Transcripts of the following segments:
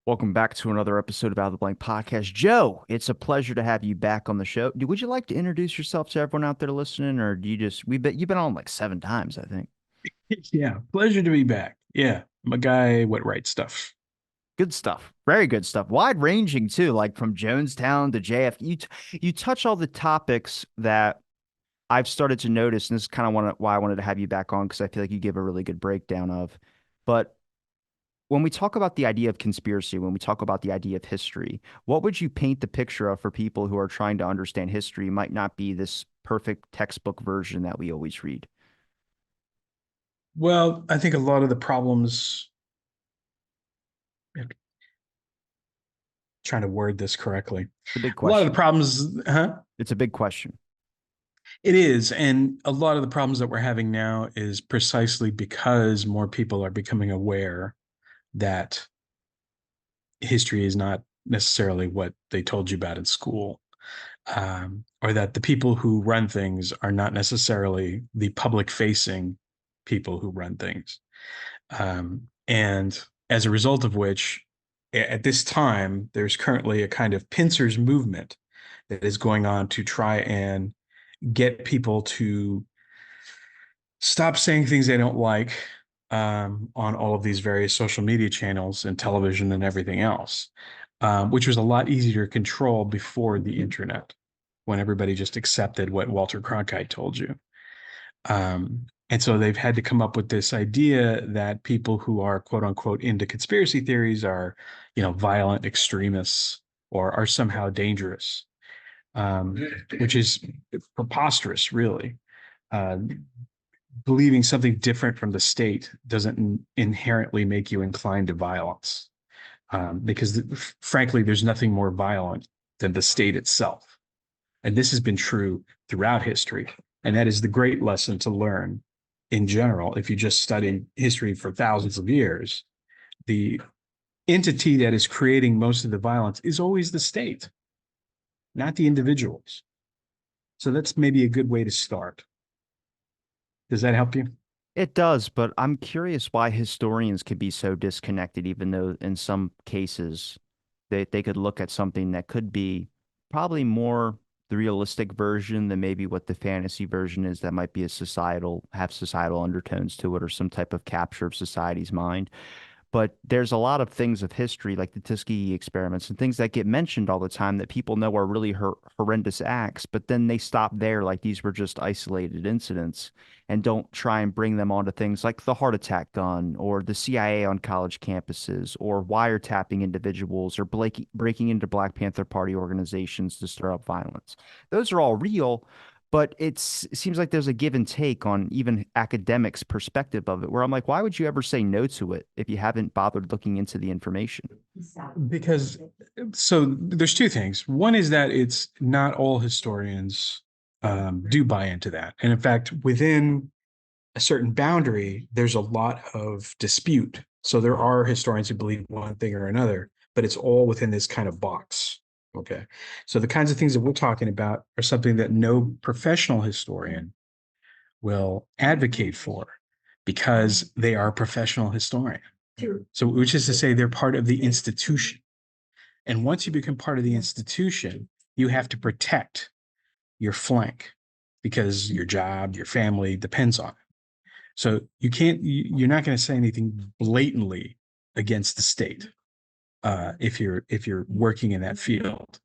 Welcome back to another episode of Out of the Blank Podcast. Joe, it's a pleasure to have you back on the show. Would you like to introduce yourself to everyone out there listening, or do you just you've been on like 7 times, I think. Yeah, pleasure to be back. Yeah, I'm a guy what writes stuff. Good stuff. Very good stuff. Wide ranging too, like from Jonestown to JF. You touch all the topics that I've started to notice, and this is kind of why I wanted to have you back on because I feel like you give a really good breakdown of. But when we talk about the idea of conspiracy, when we talk about the idea of history, what would you paint the picture of for people who are trying to understand history might not be this perfect textbook version that we always read? Well, I think a lot of the problems, trying to word this correctly, It's a big a lot of the question. problems, huh? It's a big question. It is. And a lot of the problems that we're having now is precisely because more people are becoming aware that history is not necessarily what they told you about in school, or that the people who run things are not necessarily the public facing people who run things. And as a result of which, at this time, there's currently a kind of pincers movement that is going on to try and get people to stop saying things they don't like on all of these various social media channels and television and everything else, which was a lot easier to control before the internet, when everybody just accepted what Walter Cronkite told you. And so they've had to come up with this idea that people who are quote unquote into conspiracy theories are, violent extremists or are somehow dangerous, um, which is preposterous, really. Uh, Believing something different from the state doesn't inherently make you inclined to violence, because frankly, there's nothing more violent than the state itself. And this has been true throughout history. And that is the great lesson to learn in general. If you just study history for thousands of years, the entity that is creating most of the violence is always the state, not the individuals. So that's maybe a good way to start. Does that help you? It does, but I'm curious why historians could be so disconnected, even though in some cases they could look at something that could be probably more the realistic version than maybe what the fantasy version is that might be have societal undertones to it or some type of capture of society's mind. But there's a lot of things of history, like the Tuskegee experiments and things that get mentioned all the time that people know are really horrendous acts, but then they stop there, like these were just isolated incidents, and don't try and bring them onto things like the heart attack gun or the CIA on college campuses or wiretapping individuals or breaking into Black Panther Party organizations to stir up violence. Those are all real, but it seems like there's a give and take on even academics' perspective of it, where I'm like, why would you ever say no to it if you haven't bothered looking into the information? Because so there's two things. One is that it's not all historians do buy into that. And in fact, within a certain boundary, there's a lot of dispute. So there are historians who believe one thing or another, but it's all within this kind of box. Okay. So the kinds of things that we're talking about are something that no professional historian will advocate for because they are a professional historian. So, which is to say, they're part of the institution. And once you become part of the institution, you have to protect your flank because your job, your family depends on it. So you're not going to say anything blatantly against the state if you're working in that field.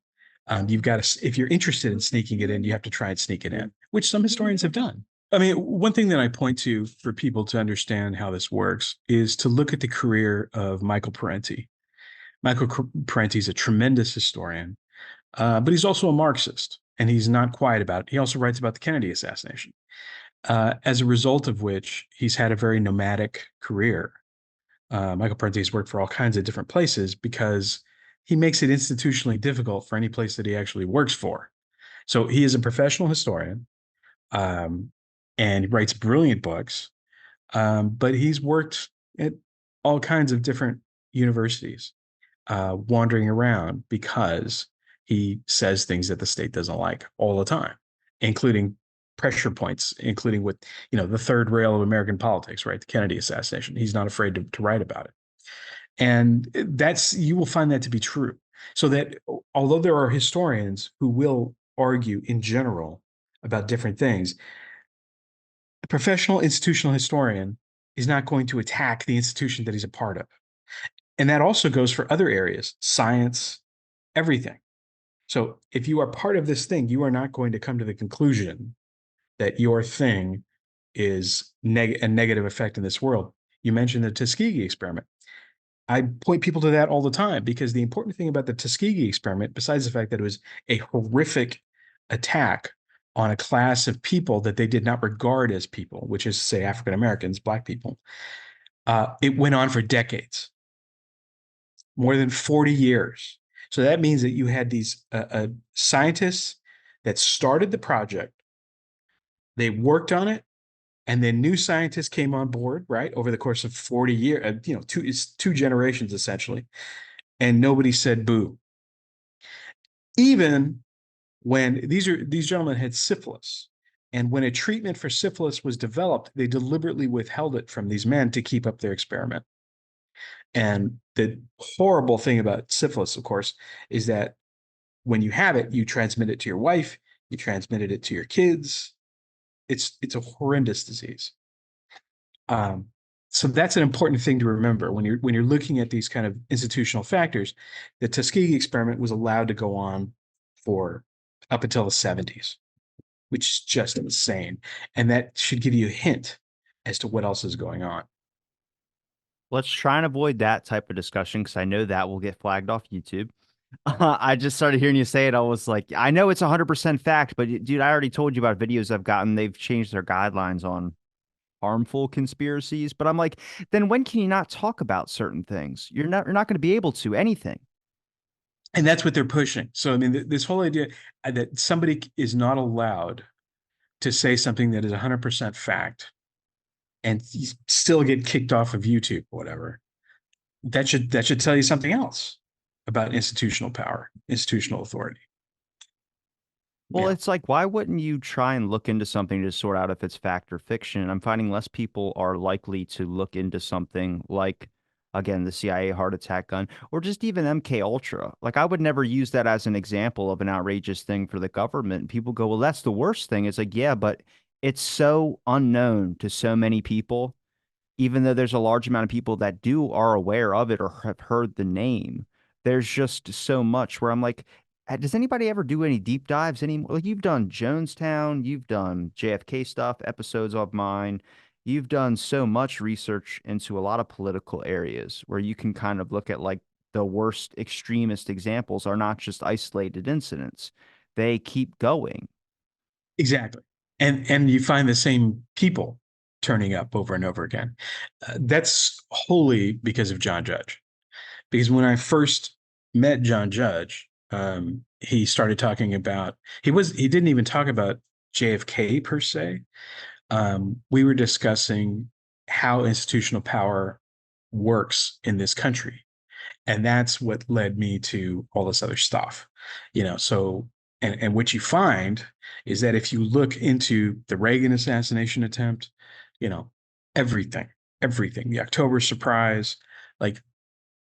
You've got to, if you're interested in sneaking it in, you have to try and sneak it in, which some historians have done. I mean, one thing that I point to for people to understand how this works is to look at the career of Michael Parenti. Michael Parenti is a tremendous historian, but he's also a Marxist, and he's not quiet about it. He also writes about the Kennedy assassination, as a result of which he's had a very nomadic career. Michael Parenti has worked for all kinds of different places because he makes it institutionally difficult for any place that he actually works for. So he is a professional historian, um, and he writes brilliant books, but he's worked at all kinds of different universities, wandering around because he says things that the state doesn't like all the time, including pressure points, including with the third rail of American politics, right? The Kennedy assassination. He's not afraid to write about it. And you will find that to be true. So that although there are historians who will argue in general about different things, a professional institutional historian is not going to attack the institution that he's a part of. And that also goes for other areas, science, everything. So if you are part of this thing, you are not going to come to the conclusion that your thing is a negative effect in this world. You mentioned the Tuskegee experiment. I point people to that all the time because the important thing about the Tuskegee experiment, besides the fact that it was a horrific attack on a class of people that they did not regard as people, which is, say, African Americans, Black people, it went on for decades, more than 40 years. So that means that you had these scientists that started the project, they worked on it, and then new scientists came on board, right, over the course of 40 years, it's two generations essentially, and nobody said boo. Even when these gentlemen had syphilis, and when a treatment for syphilis was developed, they deliberately withheld it from these men to keep up their experiment. And the horrible thing about syphilis, of course, is that when you have it, you transmit it to your wife, you transmitted it to your kids. It's a horrendous disease. Um, so that's an important thing to remember when you're looking at these kind of institutional factors. The Tuskegee experiment was allowed to go on for up until the 70s, which is just insane. And that should give you a hint as to what else is going on. Let's try and avoid that type of discussion because I know that will get flagged off YouTube. I just started hearing you say it. I was like, I know it's 100% fact, but dude, I already told you about videos I've gotten. They've changed their guidelines on harmful conspiracies. But I'm like, then when can you not talk about certain things? You're not going to be able to anything. And that's what they're pushing. So, I mean, this whole idea that somebody is not allowed to say something that is 100% fact and still get kicked off of YouTube or whatever, that should tell you something else about institutional power, institutional authority. Well, Yeah, it's like, why wouldn't you try and look into something to sort out if it's fact or fiction? I'm finding less people are likely to look into something like, again, the CIA heart attack gun, or just even MK Ultra. Like, I would never use that as an example of an outrageous thing for the government. People go, well, that's the worst thing. It's like, yeah, but it's so unknown to so many people even though there's a large amount of people that are aware of it or have heard the name, there's just so much where I'm like, does anybody ever do any deep dives anymore? Like you've done Jonestown, you've done JFK stuff, episodes of mine. You've done so much research into a lot of political areas where you can kind of look at like the worst extremist examples are not just isolated incidents. They keep going. exactly. And you find the same people turning up over and over again. That's wholly because of John Judge. Because when I first met John Judge, he started talking about he didn't even talk about JFK per se. We were discussing how institutional power works in this country, and that's what led me to all this other stuff. So and what you find is that if you look into the Reagan assassination attempt, you know, everything, everything, the October surprise, like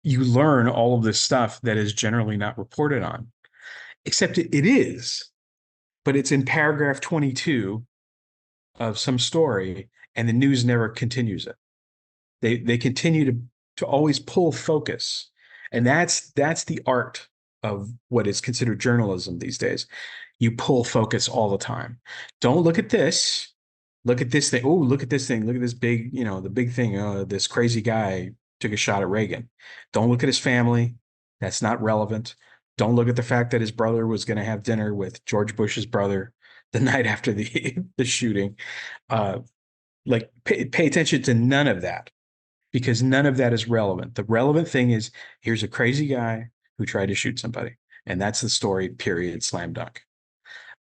you learn all of this stuff that is generally not reported on, except it is, but it's in paragraph 22 of some story, and the news never continues it. They continue to always pull focus, and that's the art of what is considered journalism these days. You pull focus all the time. Don't look at this. Look at this thing. Oh, look at this thing. Look at this big, the big thing. This crazy guy took a shot at Reagan. Don't look at his family. That's not relevant. Don't look at the fact that his brother was going to have dinner with George Bush's brother the night after the shooting. Uh, like pay attention to none of that because none of that is relevant. The relevant thing is here's a crazy guy who tried to shoot somebody, and that's the story. Period. Slam dunk.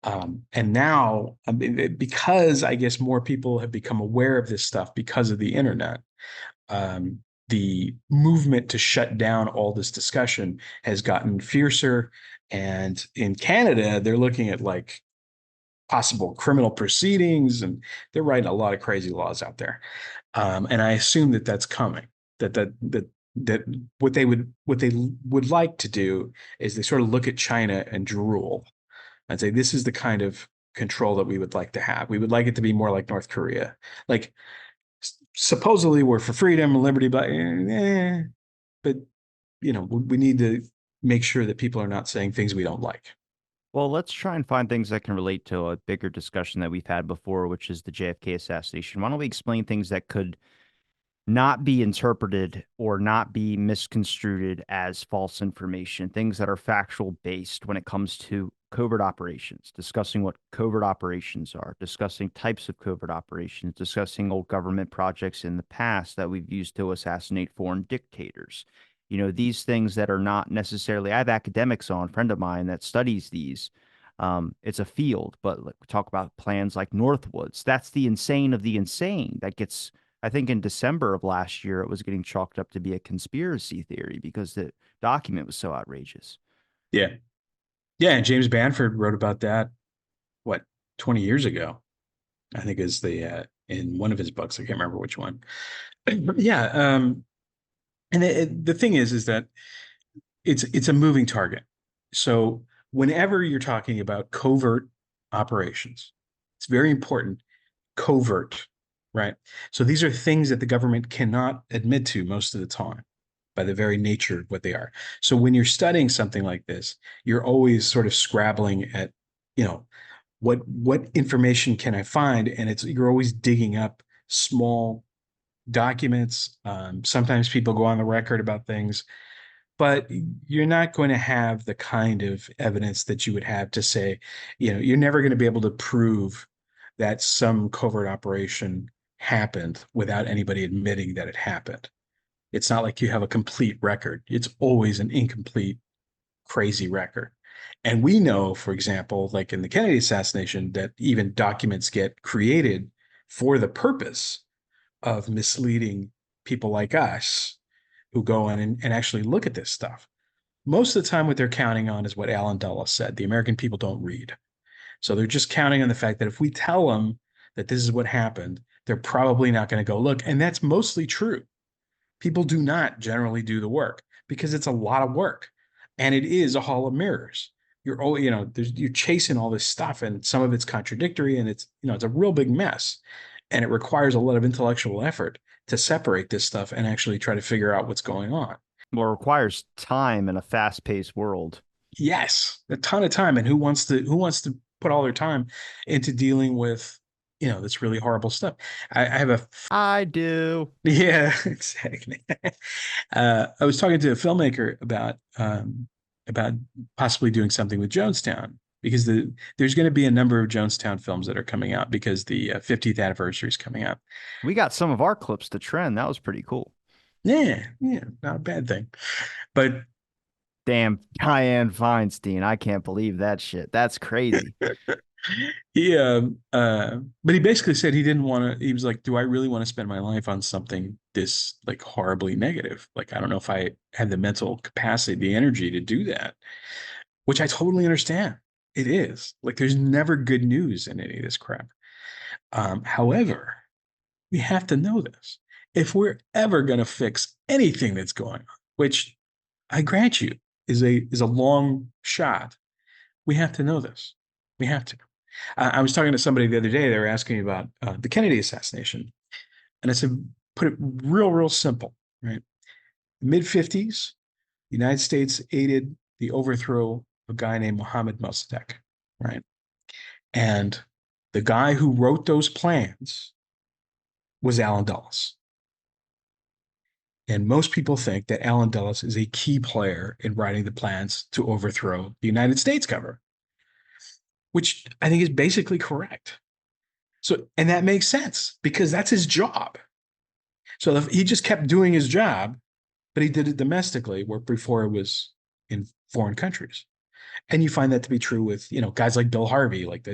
And now, I mean, because I guess more people have become aware of this stuff because of the internet, the movement to shut down all this discussion has gotten fiercer. And in Canada, they're looking at like possible criminal proceedings, and they're writing a lot of crazy laws out there. And I assume that that's coming. That that what they would like to do is they sort of look at China and drool and say, this is the kind of control that we would like to have. We would like it to be more like North Korea. Like supposedly we're for freedom and liberty, but we need to make sure that people are not saying things we don't like. Well, let's try and find things that can relate to a bigger discussion that we've had before, which is the JFK assassination. Why don't we explain things that could not be interpreted or not be misconstrued as false information, things that are factual based when it comes to covert operations, discussing what covert operations are, discussing types of covert operations, discussing old government projects in the past that we've used to assassinate foreign dictators. These things that are not necessarily, I have academics on, a friend of mine that studies these. It's a field, but like, we talk about plans like Northwoods. That's the insane of the insane that gets I think in December of last year, it was getting chalked up to be a conspiracy theory because the document was so outrageous. Yeah. Yeah. And James Banford wrote about that, what, 20 years ago, I think is in one of his books. I can't remember which one. But yeah. And the thing is that it's a moving target. So whenever you're talking about covert operations, it's very important. Covert, right? So these are things that the government cannot admit to most of the time by the very nature of what they are. So when you're studying something like this, you're always sort of scrabbling at, you know, what information can I find? And you're always digging up small documents. Sometimes people go on the record about things, but you're not going to have the kind of evidence that you would have to say, you're never going to be able to prove that some covert operation happened without anybody admitting that it happened. It's not like you have a complete record. It's always an incomplete, crazy record. And we know, for example, like in the Kennedy assassination, that even documents get created for the purpose of misleading people like us who go in and actually look at this stuff. Most of the time, what they're counting on is what Alan Dulles said: the American people don't read. So they're just counting on the fact that if we tell them that this is what happened, they're probably not going to go look. And that's mostly true. People do not generally do the work because it's a lot of work, and it is a hall of mirrors. You're chasing all this stuff, and some of it's contradictory, and it's a real big mess, and it requires a lot of intellectual effort to separate this stuff and actually try to figure out what's going on. Well, it requires time in a fast-paced world. Yes, a ton of time, and who wants to put all their time into dealing with this really horrible stuff. I have a I do. Yeah, exactly. I was talking to a filmmaker about possibly doing something with Jonestown because there's going to be a number of Jonestown films that are coming out because the 50th anniversary is coming up. We got some of our clips to trend. That was pretty cool. Yeah, yeah, not a bad thing. But Damn, Dianne Feinstein. I can't believe that shit. That's crazy. but he basically said he didn't want to. He was like, "Do I really want to spend my life on something this like horribly negative? Like, I don't know if I have the mental capacity, the energy to do that." Which I totally understand. It is like there's never good news in any of this crap. However, we have to know this. If we're ever going to fix anything that's going on, which I grant you is a long shot, we have to know this. We have to. I was talking to somebody the other day. They were asking me about the Kennedy assassination, and I said, put it real simple, right? Mid 50s, the United States aided the overthrow of a guy named Mohammad Mossadegh, right? And the guy who wrote those plans was Alan Dulles. And most people think that Alan Dulles is a key player in writing the plans to overthrow the United States government, which I think is basically correct. So, and that makes sense because that's his job. So he just kept doing his job, but he did it domestically, where before it was in foreign countries. And you find that to be true with, guys like Bill Harvey, like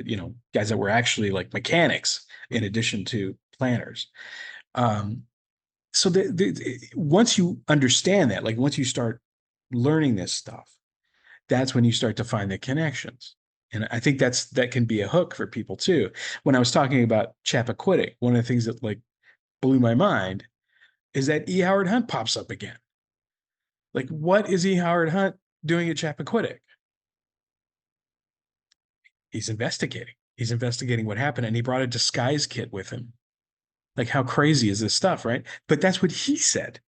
guys that were actually like mechanics in addition to planners. So once you understand that, like once you start learning this stuff, that's when you start to find the connections. And I think that can be a hook for people too. When I was talking about Chappaquiddick, one of the things that like blew my mind is that E. Howard Hunt pops up again. Like, what is E. Howard Hunt doing at Chappaquiddick? He's investigating. He's investigating what happened, and he brought a disguise kit with him. Like, how crazy is this stuff, right? But that's what he said.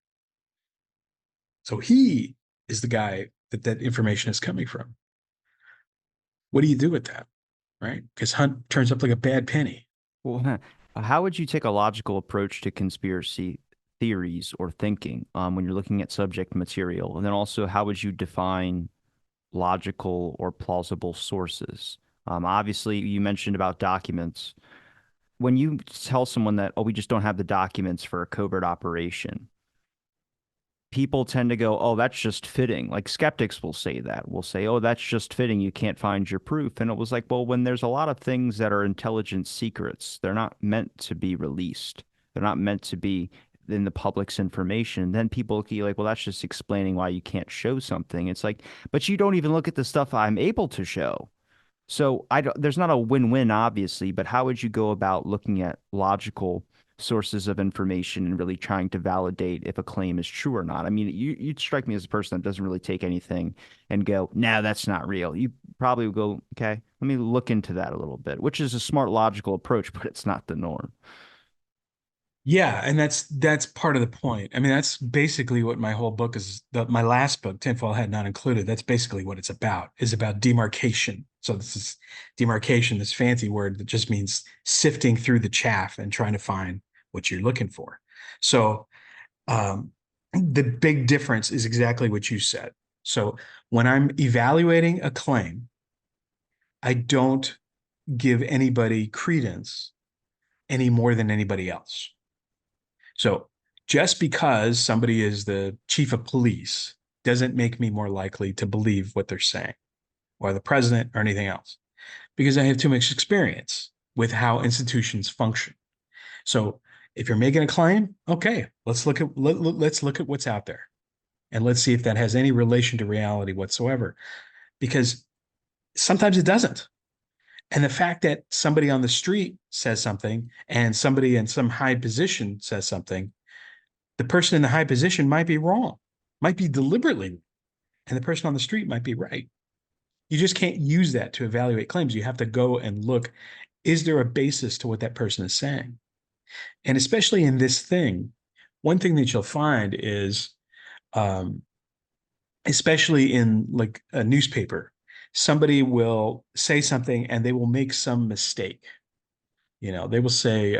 So he is the guy that that information is coming from. What do you do with that, right? Because Hunt turns up like a bad penny. Well, how would you take a logical approach to conspiracy theories or thinking when you're looking at subject material? And then also, how would you define logical or plausible sources? Obviously, you mentioned about documents. When you tell someone that, oh, we just don't have the documents for a covert operation, people tend to go, oh, that's just fitting. Like skeptics will say that. Will say, oh, that's just fitting. You can't find your proof. And it was like, well, when there's a lot of things that are intelligence secrets, they're not meant to be released. They're not meant to be in the public's information. Then people be like, well, that's just explaining why you can't show something. It's like, but you don't even look at the stuff I'm able to show. So I don't, there's not a win-win, obviously, but how would you go about looking at logical sources of information and really trying to validate if a claim is true or not? I mean, you strike me as a person that doesn't really take anything and go, no, that's not real. You probably would go, okay, let me look into that a little bit, which is a smart, logical approach, but it's not the norm. Yeah, and that's part of the point. I mean, that's basically what my whole book is. My last book, Tinfoil Hat Not Included, that's basically what it's about, is about demarcation. So this is demarcation, this fancy word that just means sifting through the chaff and trying to find what you're looking for. So the big difference is exactly what you said. So when I'm evaluating a claim, I don't give anybody credence any more than anybody else. So just because somebody is the chief of police doesn't make me more likely to believe what they're saying or the president or anything else because I have too much experience with how institutions function. So if you're making a claim, okay, let's look at what's out there and let's see if that has any relation to reality whatsoever because sometimes it doesn't. And the fact that somebody on the street says something and somebody in some high position says something, the person in the high position might be wrong, might be deliberately, and the person on the street might be right. You just can't use that to evaluate claims. You have to go and look, is there a basis to what that person is saying? And especially in this thing, one thing that you'll find is, um, especially in like a newspaper, somebody will say something and they will make some mistake. You know, they will say,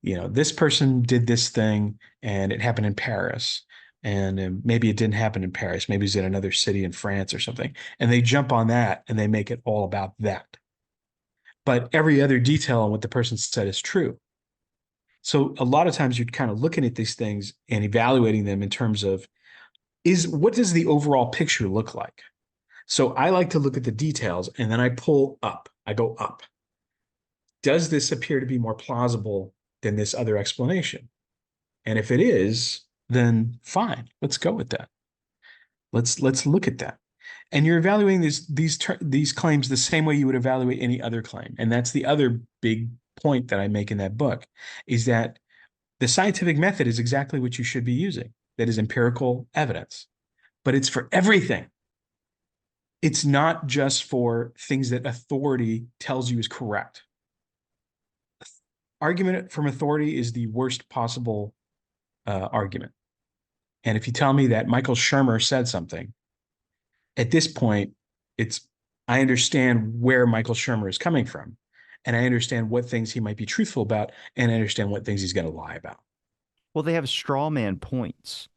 this person did this thing and it happened in Paris. And maybe it didn't happen in Paris. Maybe it's in another city in France or something. And they jump on that and they make it all about that. But every other detail on what the person said is true. So a lot of times you're kind of looking at these things and evaluating them in terms of is what does the overall picture look like? So I like to look at the details and then I pull up. I go up. Does this appear to be more plausible than this other explanation? And if it is, then fine, let's go with that. Let's look at that. And you're evaluating these claims the same way you would evaluate any other claim. And that's the other big point that I make in that book is that the scientific method is exactly what you should be using. That is empirical evidence, but it's for everything. It's not just for things that authority tells you is correct. Argument from authority is the worst possible argument. And if you tell me that Michael Shermer said something, at this point, it's I understand where Michael Shermer is coming from, and I understand what things he might be truthful about, and I understand what things he's going to lie about. Well, they have straw man points.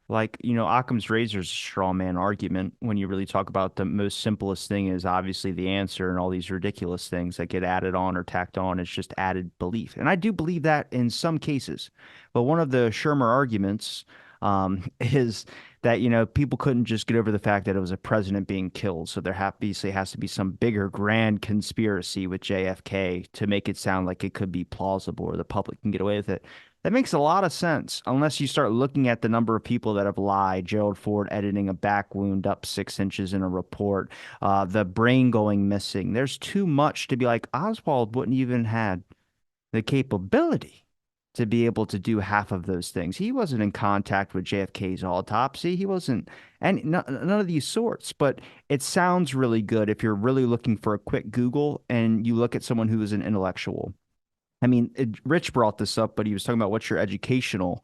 Like, Occam's razor is a straw man argument when you really talk about the most simplest thing is obviously the answer and all these ridiculous things that get added on or tacked on. It's just added belief. And I do believe that in some cases. But one of the Shermer arguments is that, people couldn't just get over the fact that it was a president being killed. So there obviously has to be some bigger grand conspiracy with JFK to make it sound like it could be plausible or the public can get away with it. That makes a lot of sense, unless you start looking at the number of people that have lied. Gerald Ford editing a back wound up 6 inches in a report, the brain going missing. There's too much to be like, Oswald wouldn't even had the capability. to be able to do half of those things. He wasn't in contact with JFK's autopsy. He wasn't, and none of these sorts. But it sounds really good if you're really looking for a quick Google and you look at someone who is an intellectual. I mean, Rich brought this up, but he was talking about what's your educational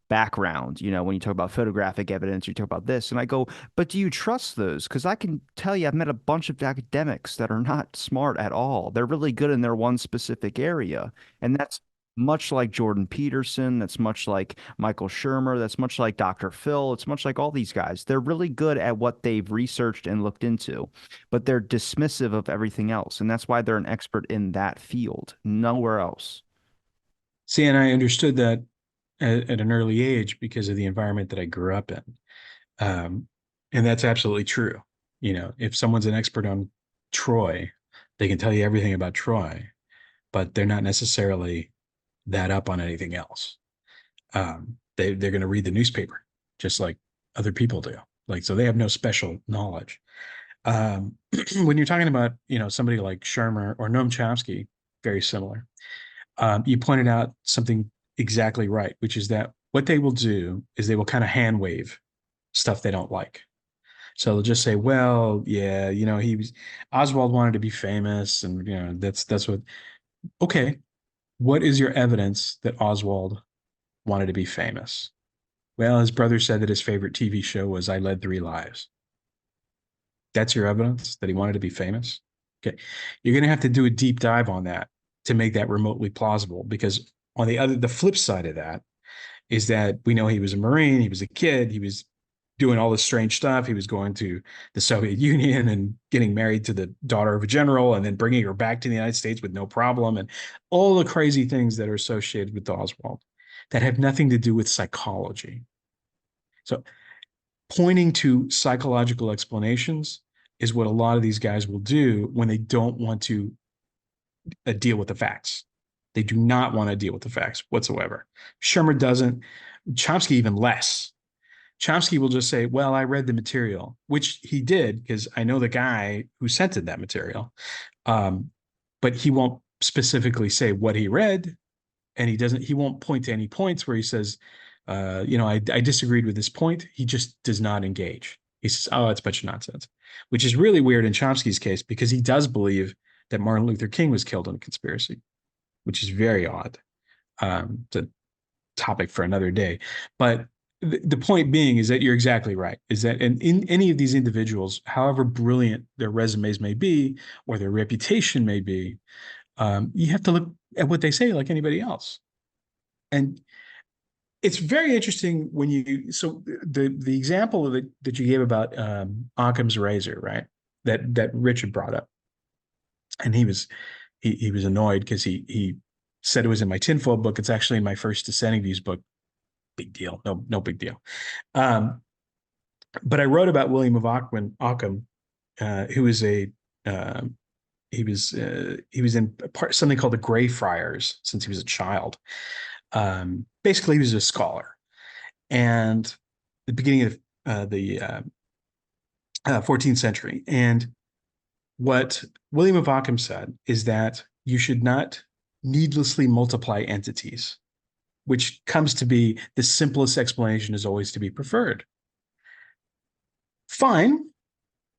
background. When you talk about photographic evidence, you talk about this. And I go, but do you trust those? Because I can tell you, I've met a bunch of academics that are not smart at all. They're really good in their one specific area. And that's much like Jordan Peterson. That's much like Michael Shermer. That's much like Dr. Phil. It's much like all these guys. They're really good at what they've researched and looked into, but they're dismissive of everything else. And that's why they're an expert in that field, nowhere else. See, and I understood that at an early age because of the environment that I grew up in. Um, and that's absolutely true. If someone's an expert on Troy, they can tell you everything about Troy, but they're not necessarily that up on anything else. They're going to read the newspaper just like other people do. Like, so they have no special knowledge. Um, when you're talking about, somebody like Shermer or Noam Chomsky, very similar. You pointed out something exactly right, which is that what they will do is they will kind of hand wave stuff they don't like. So they'll just say, well, yeah, he was Oswald wanted to be famous, and that's what. Okay, what is your evidence that Oswald wanted to be famous? Well, his brother said that his favorite TV show was I Led Three Lives. That's your evidence that he wanted to be famous? Okay. You're going to have to do a deep dive on that to make that remotely plausible because the flip side of that is that we know he was a Marine, he was a kid, he was doing all this strange stuff. He was going to the Soviet Union and getting married to the daughter of a general and then bringing her back to the United States with no problem and all the crazy things that are associated with Oswald that have nothing to do with psychology. So pointing to psychological explanations is what a lot of these guys will do when they don't want to deal with the facts. They do not want to deal with the facts whatsoever. Shermer doesn't. Chomsky even less. Chomsky will just say, well, I read the material, which he did because I know the guy who sent in that material. Um, but he won't specifically say what he read. And he won't point to any points where he says, I disagreed with this point. He just does not engage. He says, oh, it's a bunch of nonsense, which is really weird in Chomsky's case because he does believe that Martin Luther King was killed in a conspiracy, which is very odd. It's a topic for another day. But the point being is that you're exactly right. Is that in any of these individuals, however brilliant their resumes may be or their reputation may be, you have to look at what they say like anybody else. And it's very interesting when the example that you gave about Occam's razor, right? That Richard brought up, and he was annoyed because he said it was in my tinfoil book. It's actually in my first Dissenting Views book. Big deal, no big deal. Um, but I wrote about William of Ockham, who was a he was in something called the Grey Friars since he was a child. Basically, he was a scholar, and the beginning of the 14th century. And what William of Ockham said is that you should not needlessly multiply entities, which comes to be the simplest explanation is always to be preferred. Fine,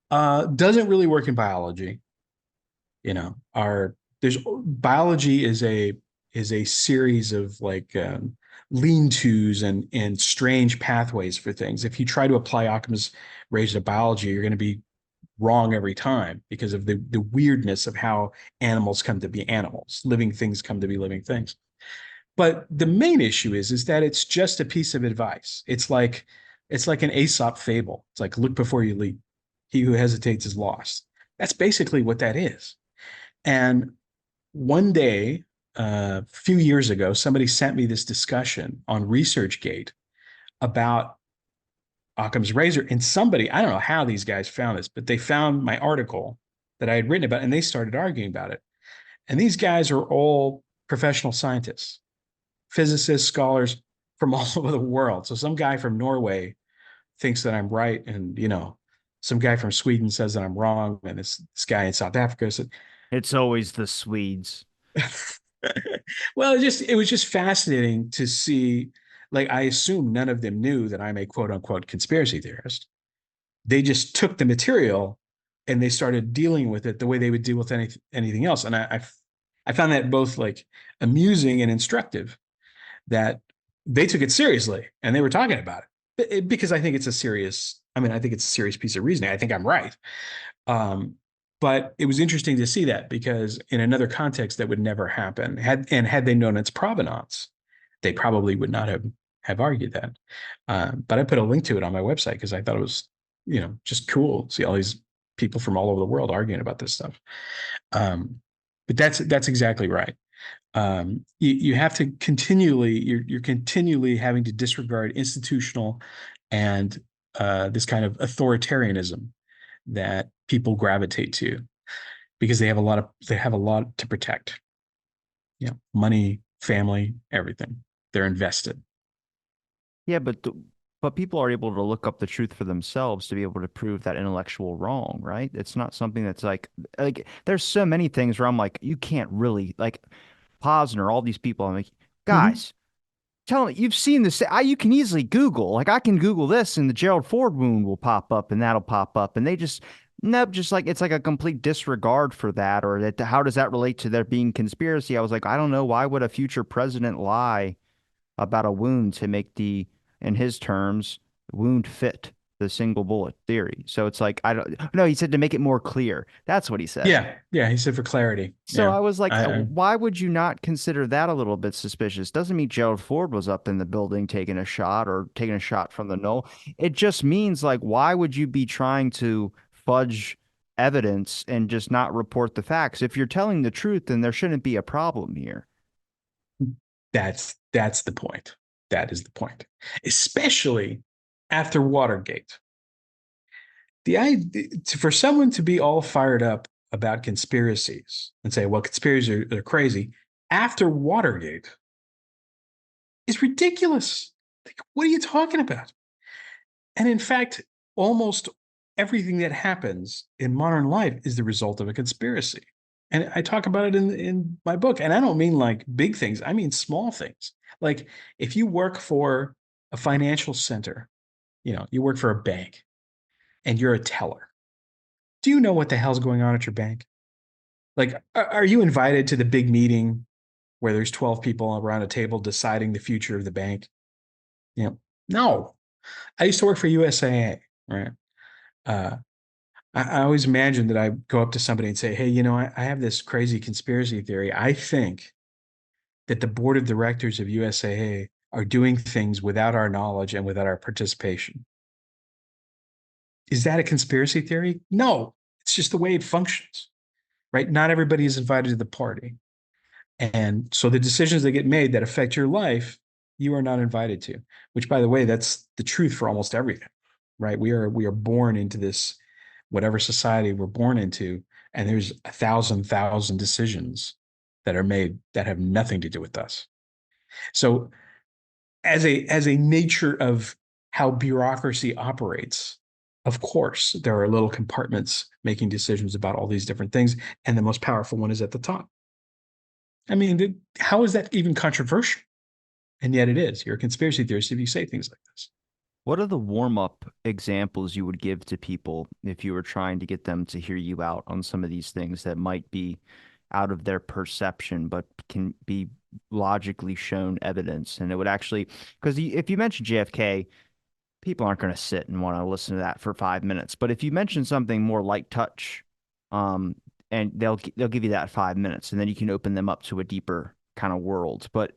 doesn't really work in biology. Our there's biology is a series of like lean-tos and strange pathways for things. If you try to apply Occam's razor to biology, you're going to be wrong every time because of the weirdness of how animals come to be animals, living things come to be living things. But the main issue is that it's just a piece of advice. It's like an Aesop fable. It's like look before you leap. He who hesitates is lost. That's basically what that is. And one day, a few years ago, somebody sent me this discussion on ResearchGate about Occam's razor. And somebody, I don't know how these guys found this, but they found my article that I had written about and they started arguing about it. And these guys are all professional scientists, physicists, scholars from all over the world. So some guy from Norway thinks that I'm right. And, some guy from Sweden says that I'm wrong. And this guy in South Africa said, It's always the Swedes. Well, it was just fascinating to see. Like, I assume none of them knew that I'm a quote unquote conspiracy theorist. They just took the material and they started dealing with it the way they would deal with anything else. And I found that both like amusing and instructive, that they took it seriously and they were talking about it, because I think it's a serious, I mean, I think it's a serious piece of reasoning. I think I'm right. Um, but it was interesting to see that, because in another context that would never happen. Had they known its provenance, they probably would not have argued that. But I put a link to it on my website because I thought it was, just cool to see all these people from all over the world arguing about this stuff. Um, but that's exactly right. You have to continually, you're continually having to disregard institutional and this kind of authoritarianism that people gravitate to, because they have a lot to protect. Money, family, everything. They're invested. Yeah, but people are able to look up the truth for themselves to be able to prove that intellectual wrong, right? It's not something that's like there's so many things where I'm like, you can't really like Posner, all these people. I'm like, Mhm. guys, tell me you've seen this. You can easily Google. Like I can Google this, and the Gerald Ford wound will pop up, and that'll pop up, and they just nope, just like it's like a complete disregard for that, or that how does that relate to there being conspiracy? I was like, I don't know. Why would a future president lie about a wound to make in his terms, wound fit the single bullet theory? So it's like I don't no, he said to make it more clear. That's what he said. Yeah, yeah. He said for clarity. So Yeah, I was like, I why would you not consider that a little bit suspicious? Doesn't mean Gerald Ford was up in the building taking a shot or taking a shot from the knoll. It just means like, why would you be trying to fudge evidence and just not report the facts? If you're telling the truth, then there shouldn't be a problem here. that's the point. That is the point. Especially after Watergate. The idea for someone to be all fired up about conspiracies and say, well, conspiracies are crazy after Watergate is ridiculous. Like, what are you talking about? And in fact, almost everything that happens in modern life is the result of a conspiracy. And I talk about it in my book. And I don't mean like big things, I mean small things. Like, if you work for a financial center, you work for a bank and you're a teller, do you know what the hell's going on at your bank? Like, are you invited to the big meeting where there's 12 people around a table deciding the future of the bank? No. I used to work for USAA, right? Uh, I always imagined that I go up to somebody and say, hey, I have this crazy conspiracy theory. I think that the board of directors of USAA are doing things without our knowledge and without our participation. Is that a conspiracy theory? No, it's just the way it functions, right? Not everybody is invited to the party. And so the decisions that get made that affect your life, you are not invited to, which, by the way, that's the truth for almost everything, right? We are born into this, whatever society we're born into, and there's a thousand decisions that are made that have nothing to do with us. So as a nature of how bureaucracy operates, of course, there are little compartments making decisions about all these different things, and the most powerful one is at the top. I mean, how is that even controversial? And yet it is. You're a conspiracy theorist if you say things like this. What are the warm-up examples you would give to people if you were trying to get them to hear you out on some of these things that might be out of their perception, but can be logically shown evidence? And it would actually, because if you mention JFK, people aren't going to sit and want to listen to that for 5 minutes. But if you mention something more light touch, um, and they'll give you that 5 minutes, and then you can open them up to a deeper kind of world. But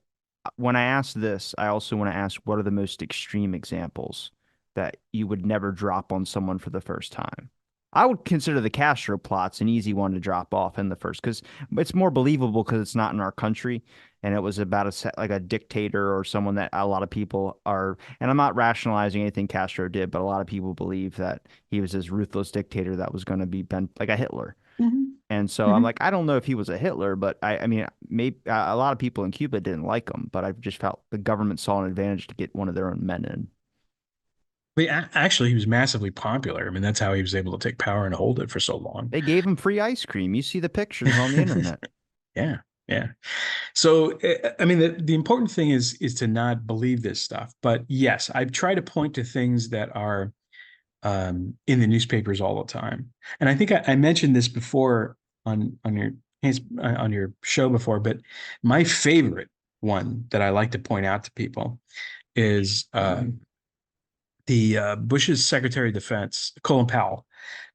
when I ask this, I also want to ask what are the most extreme examples that you would never drop on someone for the first time? I would consider the Castro plots an easy one to drop off in the first because it's more believable because it's not in our country and it was about like a dictator or someone that a lot of people are. And I'm not rationalizing anything Castro did, but a lot of people believe that he was this ruthless dictator that was going to be bent like a Hitler. Mhm. And so I'm Mhm. like, I don't know if he was a Hitler, but I mean, maybe a lot of people in Cuba didn't like him, but I just felt the government saw an advantage to get one of their own men in. But actually, he was massively popular. I mean, that's how he was able to take power and hold it for so long. They gave him free ice cream. You see the pictures on the internet. Yeah, Yeah. So, I mean, the important thing is to not believe this stuff. But yes, I try to point to things that are in the newspapers all the time. And I think I mentioned this before on your show before, but my favorite one that I like to point out to people is the Bush's Secretary of Defense, Colin Powell.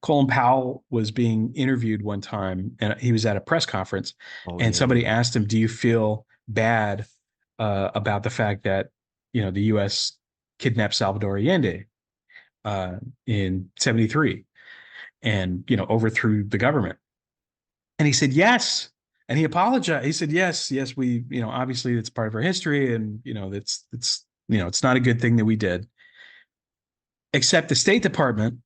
Colin Powell was being interviewed one time, and he was at a press conference, Oh and yeah, somebody yeah. asked him, "Do you feel bad about the fact that the U.S. kidnapped Salvador Allende uh, in '73 and overthrew the government?" And he said, "Yes." And he apologized. He said, "Yes, yes, we, obviously it's part of our history, and it's not a good thing that we did." Except the State Department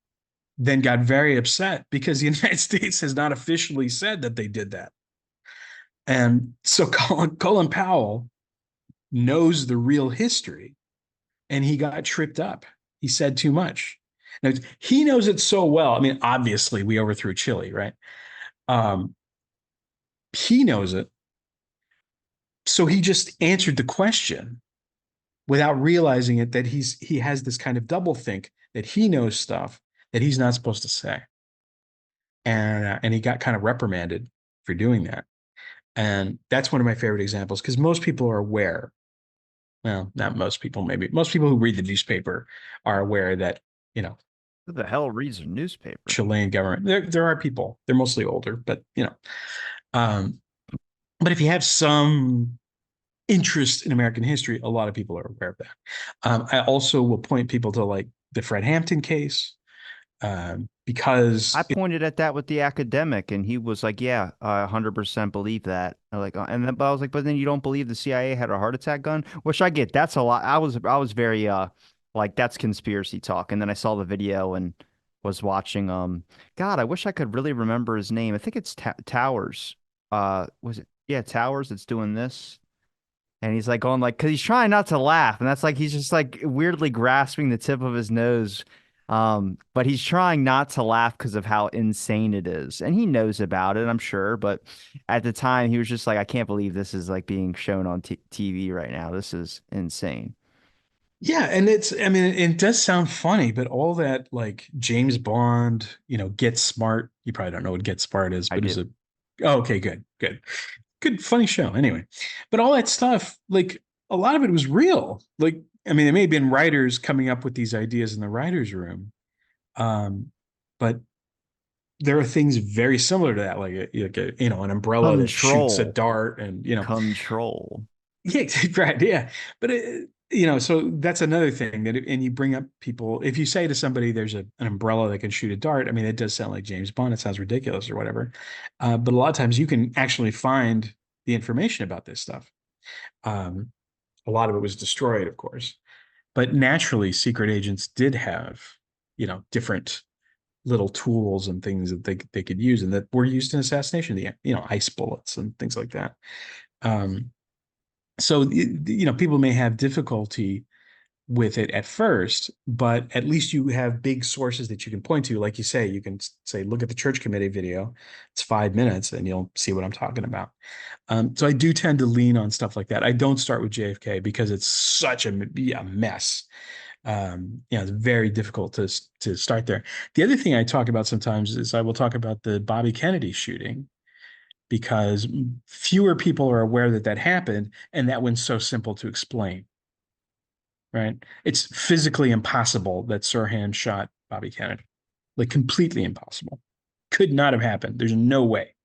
then got very upset because the United States has not officially said that they did that. And so Colin Powell knows the real history, and he got tripped up. He said too much. Now, he knows it so well. I mean, obviously, we overthrew Chile, right? Um, he knows it. So he just answered the question without realizing it, that he has this kind of double think that he knows stuff that he's not supposed to say. And he got kind of reprimanded for doing that. And that's one of my favorite examples because most people are aware. Well, not most people, maybe most people who read the newspaper are aware that, you know, Who the hell reads a newspaper? Chilean government, there are people, they're mostly older, but um, but if you have some interest in American history, a lot of people are aware of that. I also will point people to like the Fred Hampton case, I because pointed at that with the academic, and he was like, "Yeah, I 100% believe that." And then, but I was like, "But then you don't believe the CIA had a heart attack gun?" Which I get. That's a lot. I was very like that's conspiracy talk. And then I saw the video and was watching. God, I wish I could really remember his name. I think it's Towers. Was it? Yeah, Towers. It's doing this. And he's like going like, because he's trying not to laugh, and that's like he's just like weirdly grasping the tip of his nose, but he's trying not to laugh because of how insane it is, and he knows about it, I'm sure. But at the time, he was just like, I can't believe this is like being shown on t TV right now. This is insane. yeah, and I mean, it does sound funny, but all that like James Bond, Get Smart. You probably don't know what Get Smart is, I but it's do. a oh, okay, good, funny show. Anyway, but all that stuff, like a lot of it was real. Like, I mean, there may have been writers coming up with these ideas in the writers' room, um, but there are things very similar to that, like an umbrella that shoots a Control, dart, and control. yeah, right. Yeah. But so that's another thing and you bring up people, if you say to somebody there's an umbrella that can shoot a dart, I mean, it does sound like James Bond. It sounds ridiculous or whatever. But a lot of times you can actually find the information about this stuff. Um, a lot of it was destroyed, of course, but naturally, secret agents did have, different little tools and things that they could use and that were used in assassination, the, ice bullets and things like that. Um, so people may have difficulty with it at first, but at least you have big sources that you can point to. Like you say, you can say, look at the church committee video. It's 5 minutes and you'll see what I'm talking about. So I do tend to lean on stuff like that. I don't start with JFK because it's such a mess. It's very difficult to start there. The other thing I talk about sometimes is I will talk about the Bobby Kennedy shooting because fewer people are aware that that happened, and that one's so simple to explain, right? It's physically impossible that Sirhan shot Bobby Kennedy, like completely impossible. Could not have happened. There's no way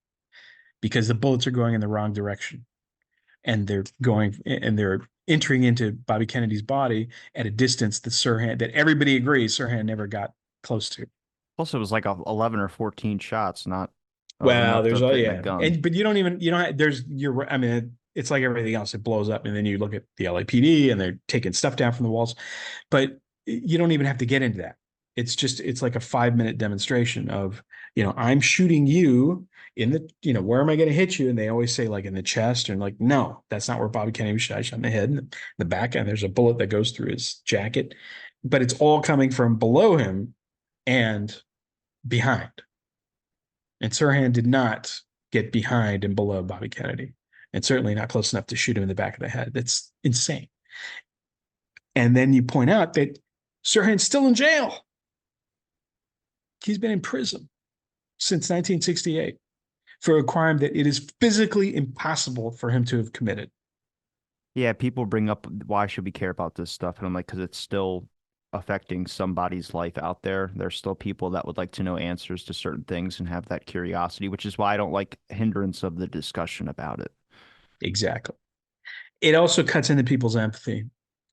because the bullets are going in the wrong direction, and they're entering into Bobby Kennedy's body at a distance that everybody agrees Sirhan never got close to. Plus, it was like 11 or 14 shots, not Well, enough there's to all fit in a yeah, gun. and but you don't have, there's you're I mean it's like everything else, it blows up, and then you look at the LAPD and they're taking stuff down from the walls, but you don't even have to get into that. It's like a 5 minute demonstration of I'm shooting you in the where am I going to hit you, and they always say like in the chest, and like no, that's not where Bobby Kennedy was shot. I shot in the head and the back, and there's a bullet that goes through his jacket, but it's all coming from below him and behind. And Sirhan did not get behind and below Bobby Kennedy. and certainly not close enough to shoot him in the back of the head. That's insane. And then you point out that Sirhan's still in jail. He's been in prison since 1968 for a crime that it is physically impossible for him to have committed. Yeah, people bring up why should we care about this stuff, and I'm like, because it's still affecting somebody's life out there. There's still people that would like to know answers to certain things and have that curiosity, which is why I don't like hindrance of the discussion about it. Exactly. It also cuts into people's empathy.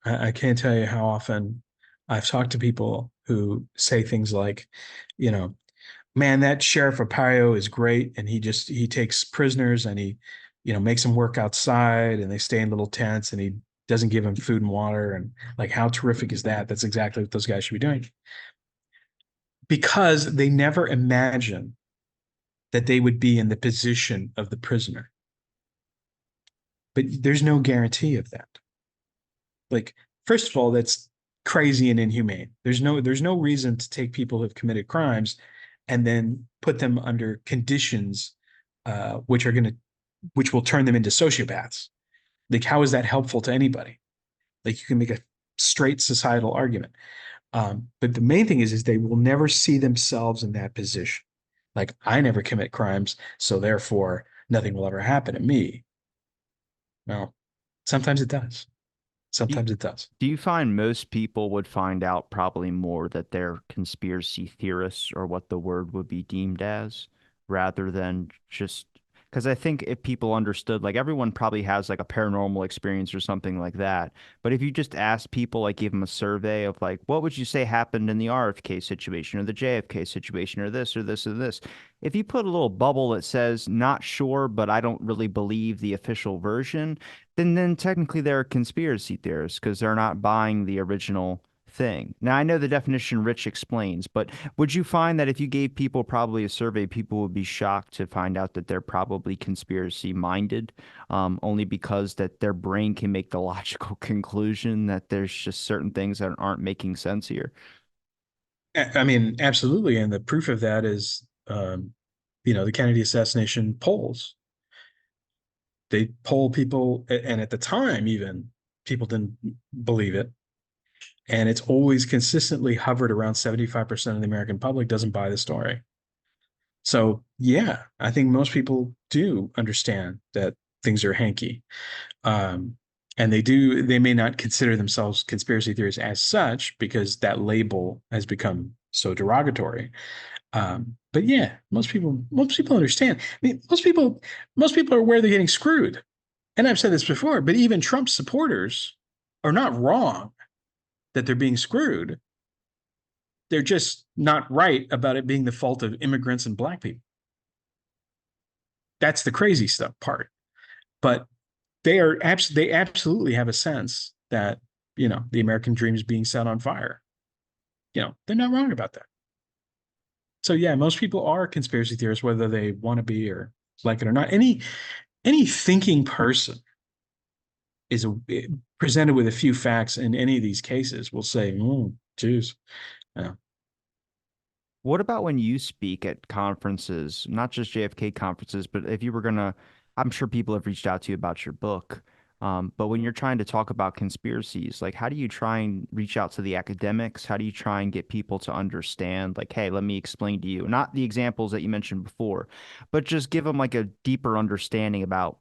I can't tell you how often I've talked to people who say things like, you know, man, that Sheriff Arpaio is great, and he takes prisoners and he, makes them work outside, and they stay in little tents, and he doesn't give them food and water, and like how terrific is that? That's exactly what those guys should be doing. Because they never imagine that they would be in the position of the prisoner. But there's no guarantee of that. Like, first of all, that's crazy and inhumane. There's no reason to take people who have committed crimes and then put them under conditions which will turn them into sociopaths. Like, how is that helpful to anybody? Like, you can make a straight societal argument. But the main thing is they will never see themselves in that position. Like, I never commit crimes, so therefore nothing will ever happen to me. No, sometimes it does. Do you, Sometimes it does. do you find most people would find out probably more that they're conspiracy theorists or what the word would be deemed as, rather than just because I think if people understood, like everyone probably has like a paranormal experience or something like that. But if you just ask people, like give them a survey of like, what would you say happened in the RFK situation or the JFK situation or this or this or this? If you put a little bubble that says not sure, but I don't really believe the official version, then technically they're a conspiracy theorists because they're not buying the original thing. Now, I know the definition Rich explains, but would you find that if you gave people probably a survey, people would be shocked to find out that they're probably conspiracy minded, only because that their brain can make the logical conclusion that there's just certain things that aren't making sense here? I mean, absolutely. And the proof of that is, the Kennedy assassination polls. They poll people, and at the time, even people didn't believe it. And it's always consistently hovered around 75% of the American public doesn't buy the story. So, yeah, I think most people do understand that things are hanky. Um, and they may not consider themselves conspiracy theorists as such because that label has become so derogatory. But yeah, most people understand. I mean, most people are aware they're getting screwed. And I've said this before, but even Trump supporters are not wrong that they're being screwed. They're just not right about it being the fault of immigrants and black people. That's the crazy stuff part. But they absolutely have a sense that the American dream is being set on fire. They're not wrong about that. So yeah, most people are conspiracy theorists, whether they want to be or like it or not. Any thinking person is presented with a few facts in any of these cases will say, geez, yeah. What about when you speak at conferences, not just JFK conferences, but if you were gonna, I'm sure people have reached out to you about your book. But when you're trying to talk about conspiracies, like how do you try and reach out to the academics? How do you try and get people to understand, like, hey, let me explain to you, not the examples that you mentioned before, but just give them like a deeper understanding about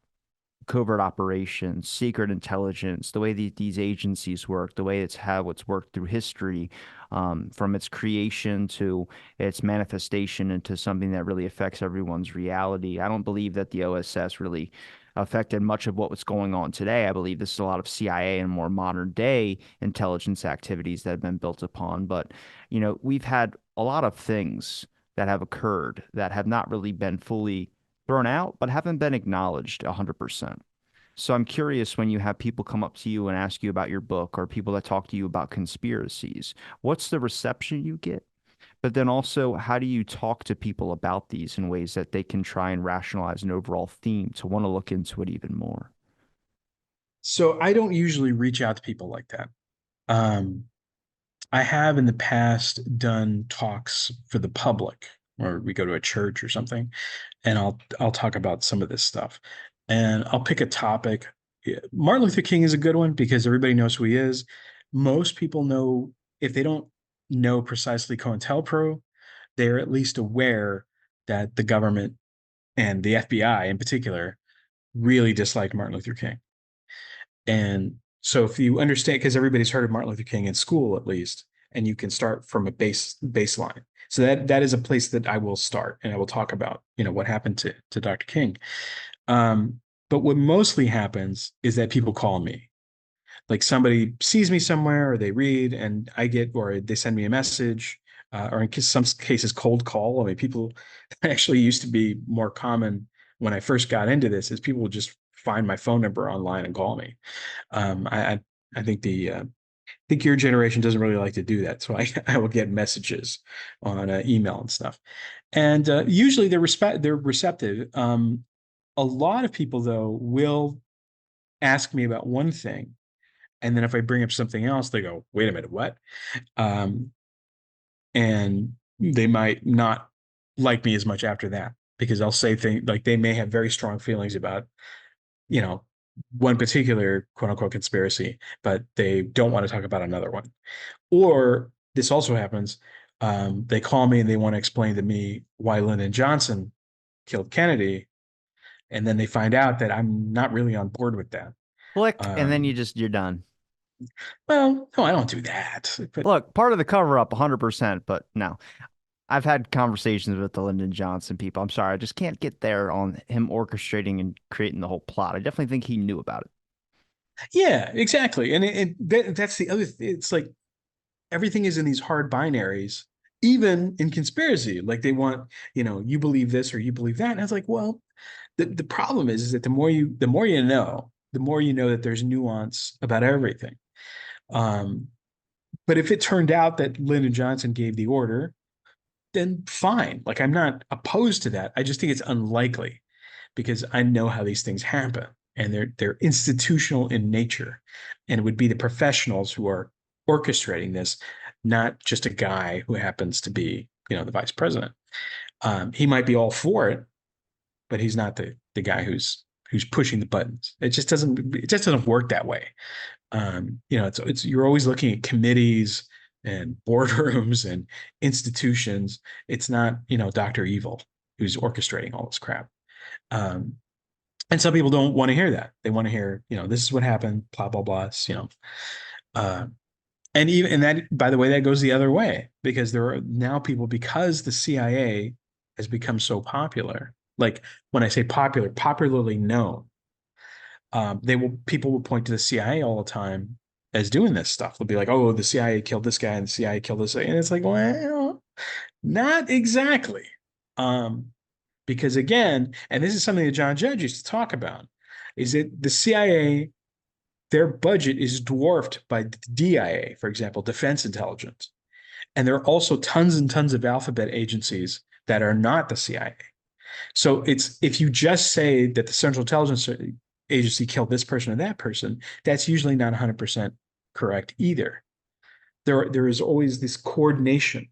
covert operations, secret intelligence, the way these agencies work, the way it's how it's worked through history, from its creation to its manifestation into something that really affects everyone's reality. I don't believe that the OSS really affected much of what was going on today. I believe this is a lot of CIA and more modern day intelligence activities that have been built upon. But, we've had a lot of things that have occurred that have not really been fully thrown out, but haven't been acknowledged 100%. So I'm curious when you have people come up to you and ask you about your book or people that talk to you about conspiracies, what's the reception you get? But then also, how do you talk to people about these in ways that they can try and rationalize an overall theme to want to look into it even more? So I don't usually reach out to people like that. Um, I have in the past done talks for the public, or we go to a church or something, and I'll talk about some of this stuff. and I'll pick a topic. Yeah, Martin Luther King is a good one because everybody knows who he is. Most people know, if they don't know precisely COINTELPRO, they're at least aware that the government and the FBI in particular really dislike Martin Luther King. And so if you understand, because everybody's heard of Martin Luther King in school at least, and you can start from a baseline. So that is a place that I will start, and I will talk about, what happened to Dr. King. Um, but what mostly happens is that people call me. Like somebody sees me somewhere, or they read, and or they send me a message, or in some cases, cold call. I mean, people actually used to be more common when I first got into this, is people would just find my phone number online and call me. I think your generation doesn't really like to do that, so I will get messages on email and stuff, and usually they're receptive. A lot of people though will ask me about one thing, and then if I bring up something else, they go, "Wait a minute, what?" Um, and they might not like me as much after that because I'll say things like they may have very strong feelings about you know, one particular quote unquote conspiracy, but they don't want to talk about another one. Or this also happens. They call me and they want to explain to me why Lyndon Johnson killed Kennedy. And then they find out that I'm not really on board with that. Click, and then Um, you're done. well, no, I don't do that. But Look, part of the cover up 100%, but no. I've had conversations with the Lyndon Johnson people. I'm sorry, I just can't get there on him orchestrating and creating the whole plot. I definitely think he knew about it. yeah, exactly. And that's the other thing. It's like everything is in these hard binaries, even in conspiracy. Like they want, you believe this or you believe that. And I was like, well, the problem is that the more you know that there's nuance about everything. Um, but if it turned out that Lyndon Johnson gave the order, then fine. Like I'm not opposed to that. I just think it's unlikely because I know how these things happen and they're institutional in nature. And it would be the professionals who are orchestrating this, not just a guy who happens to be, the vice president. He might be all for it, but he's not the guy who's pushing the buttons. It just doesn't work that way. It's you're always looking at committees and boardrooms and institutions. It's not, Dr. Evil who's orchestrating all this crap. Um, and some people don't want to hear that. They want to hear, this is what happened, blah, blah, blah. Uh, and that, by the way, that goes the other way because there are now people, because the CIA has become so popular. Like when I say popular, popularly known, people will point to the CIA all the time as doing this stuff. They'll be like, "Oh, the CIA killed this guy, and the CIA killed this," guy. And it's like, well, not exactly, um, because again, and this is something that John Judge used to talk about, is that the CIA, their budget is dwarfed by the DIA, for example, Defense Intelligence, and there are also tons and tons of alphabet agencies that are not the CIA. So it's if you just say that the Central Intelligence Agency killed this person or that person, that's usually not 100% correct either. There is always this coordination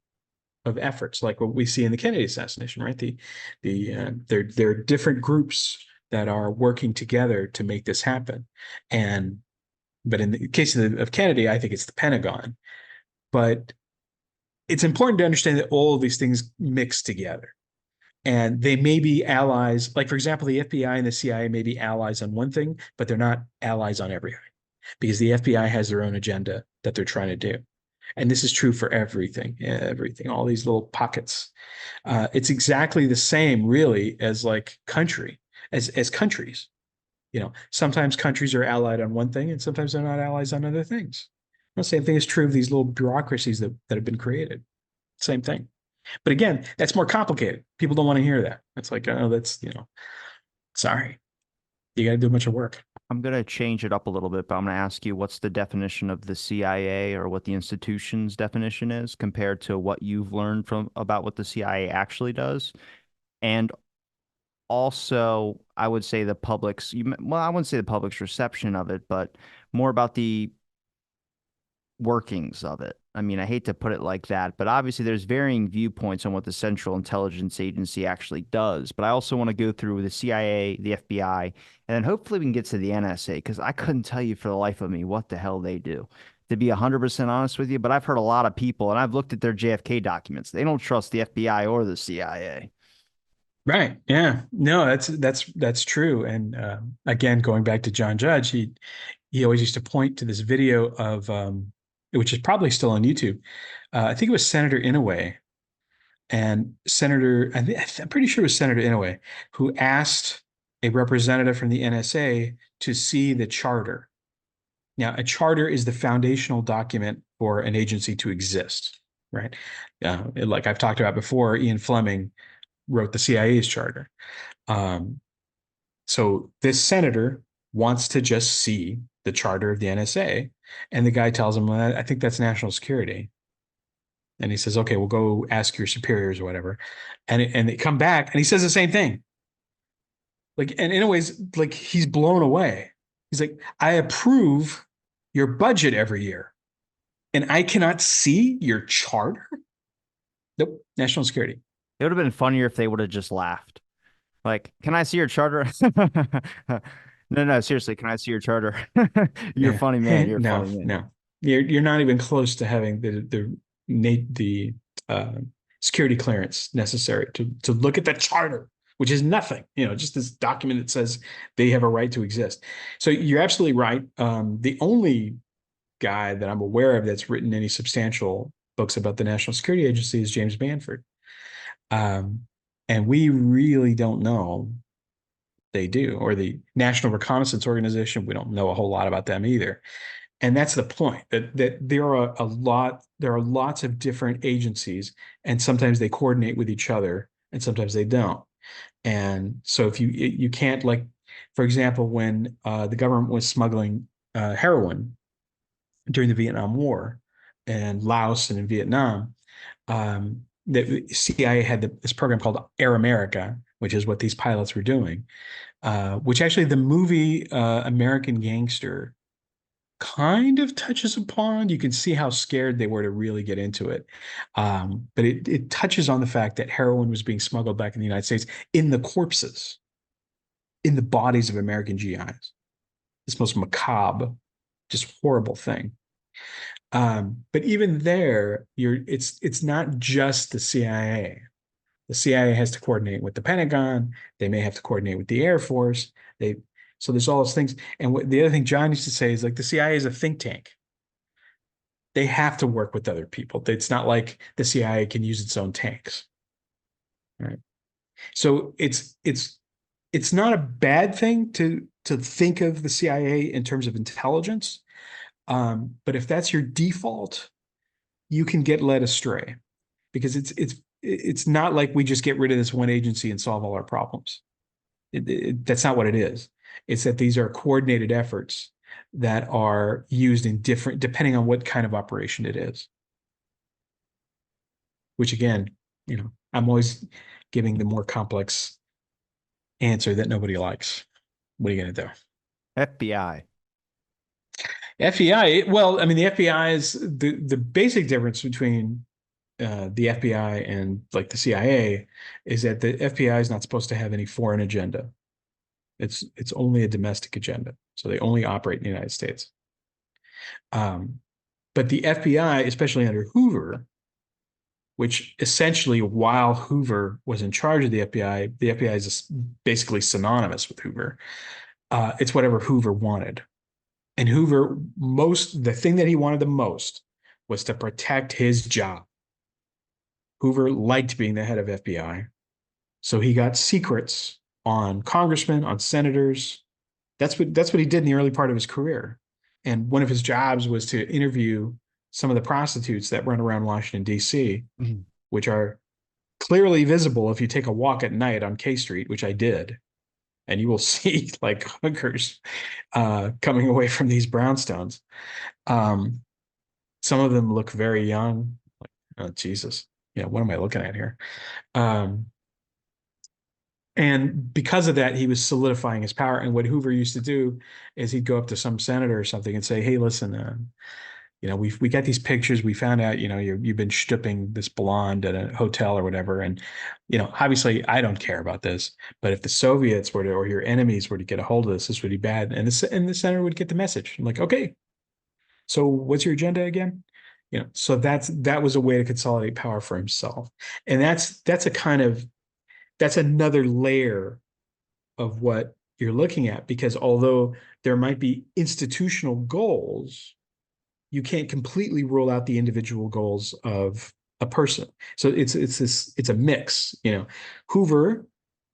of efforts, like what we see in the Kennedy assassination, right? There are different groups that are working together to make this happen, and but in the case of Kennedy, I think it's the Pentagon. But it's important to understand that all of these things mix together and they may be allies. Like, for example, the FBI and the CIA may be allies on one thing, but they're not allies on everything because the FBI has their own agenda that they're trying to do. And this is true for everything, all these little pockets. It's exactly the same, really, as like as countries. Sometimes countries are allied on one thing, and sometimes they're not allies on other things. The same thing is true of these little bureaucracies that have been created. Same thing. But again, that's more complicated. People don't want to hear that. It's like, oh, sorry. You got to do a bunch of work. I'm going to change it up a little bit, but I'm going to ask you what's the definition of the CIA or what the institution's definition is compared to what you've learned from about what the CIA actually does. And also, I would say the public's, well, I wouldn't say the public's reception of it, but more about the workings of it. I mean, I hate to put it like that, but obviously there's varying viewpoints on what the Central Intelligence Agency actually does. But I also want to go through the CIA, the FBI, and then hopefully we can get to the NSA because I couldn't tell you for the life of me what the hell they do. To be 100% honest with you, but I've heard a lot of people and I've looked at their JFK documents. They don't trust the FBI or the CIA. Right. Yeah. No, that's true. And again, going back to John Judge, he always used to point to this video of which is probably still on YouTube. I think it was Senator Inouye and I'm pretty sure it was Senator Inouye who asked a representative from the NSA to see the charter. Now, a charter is the foundational document for an agency to exist, right? Like I've talked about before, Ian Fleming wrote the CIA's charter. Um, so this senator wants to just see the charter of the NSA, and the guy tells him, well, I think that's national security. And he says, okay, we'll go ask your superiors or whatever. And they come back and he says the same thing. Like, and in a ways, like he's blown away. He's like, I approve your budget every year, and I cannot see your charter. Nope, national security. It would have been funnier if they would have just laughed. Like, can I see your charter? No, no, seriously, can I see your charter? You're a Yeah. funny man. You're a No, funny man. no. You're not even close to having the uh, security clearance necessary to look at the charter, which is nothing. Just this document that says they have a right to exist. So you're absolutely right. The only guy that I'm aware of that's written any substantial books about the National Security Agency is James Banford. Um, and we really don't know they do, or the National Reconnaissance Organization. We don't know a whole lot about them either. And that's the point, that there are lots of different agencies, and sometimes they coordinate with each other and sometimes they don't. And so if you can't, like, for example, when the government was smuggling heroin during the Vietnam War and Laos and in Vietnam, the CIA had this program called Air America, which is what these pilots were doing, which actually the movie American Gangster kind of touches upon. You can see how scared they were to really get into it. But it touches on the fact that heroin was being smuggled back in the United States in the corpses, in the bodies of American GIs. This most macabre, just horrible thing. But even there, it's not just the CIA. The CIA has to coordinate with the Pentagon. They may have to coordinate with the Air Force. So there's all those things. And the other thing John used to say is, like, the CIA is a think tank. They have to work with other people. It's not like the CIA can use its own tanks. Right. So it's not a bad thing to think of the CIA in terms of intelligence. But if that's your default, you can get led astray, because it's not like we just get rid of this one agency and solve all our problems. That's not what it is. It's that these are coordinated efforts that are used in different, depending on what kind of operation it is. Which again, I'm always giving the more complex answer that nobody likes. What are you going to do? FBI. FBI, well, I mean, the FBI is the basic difference between the FBI and like the CIA is that the FBI is not supposed to have any foreign agenda. It's only a domestic agenda. So they only operate in the United States. But the FBI, especially under Hoover, which essentially, while Hoover was in charge of the FBI is basically synonymous with Hoover. It's whatever Hoover wanted. And Hoover, the thing that he wanted the most was to protect his job. Hoover liked being the head of FBI. So he got secrets on congressmen, on senators. That's what he did in the early part of his career. And one of his jobs was to interview some of the prostitutes that run around Washington, D.C., which are clearly visible if you take a walk at night on K Street, which I did. And you will see like hookers coming away from these brownstones. Some of them look very young. Like, oh, Jesus. What am I looking at here? And because of that, he was solidifying his power. And what Hoover used to do is he'd go up to some senator or something and say, hey, listen, We got these pictures. We found out, you've been stooping this blonde at a hotel or whatever. And, obviously I don't care about this, but if the Soviets were to, or your enemies were to get a hold of this would be bad. And the center would get the message. I'm like, okay, so what's your agenda again? So that was a way to consolidate power for himself. And that's another layer of what you're looking at, because although there might be institutional goals, you can't completely rule out the individual goals of a person. So it's a mix. Hoover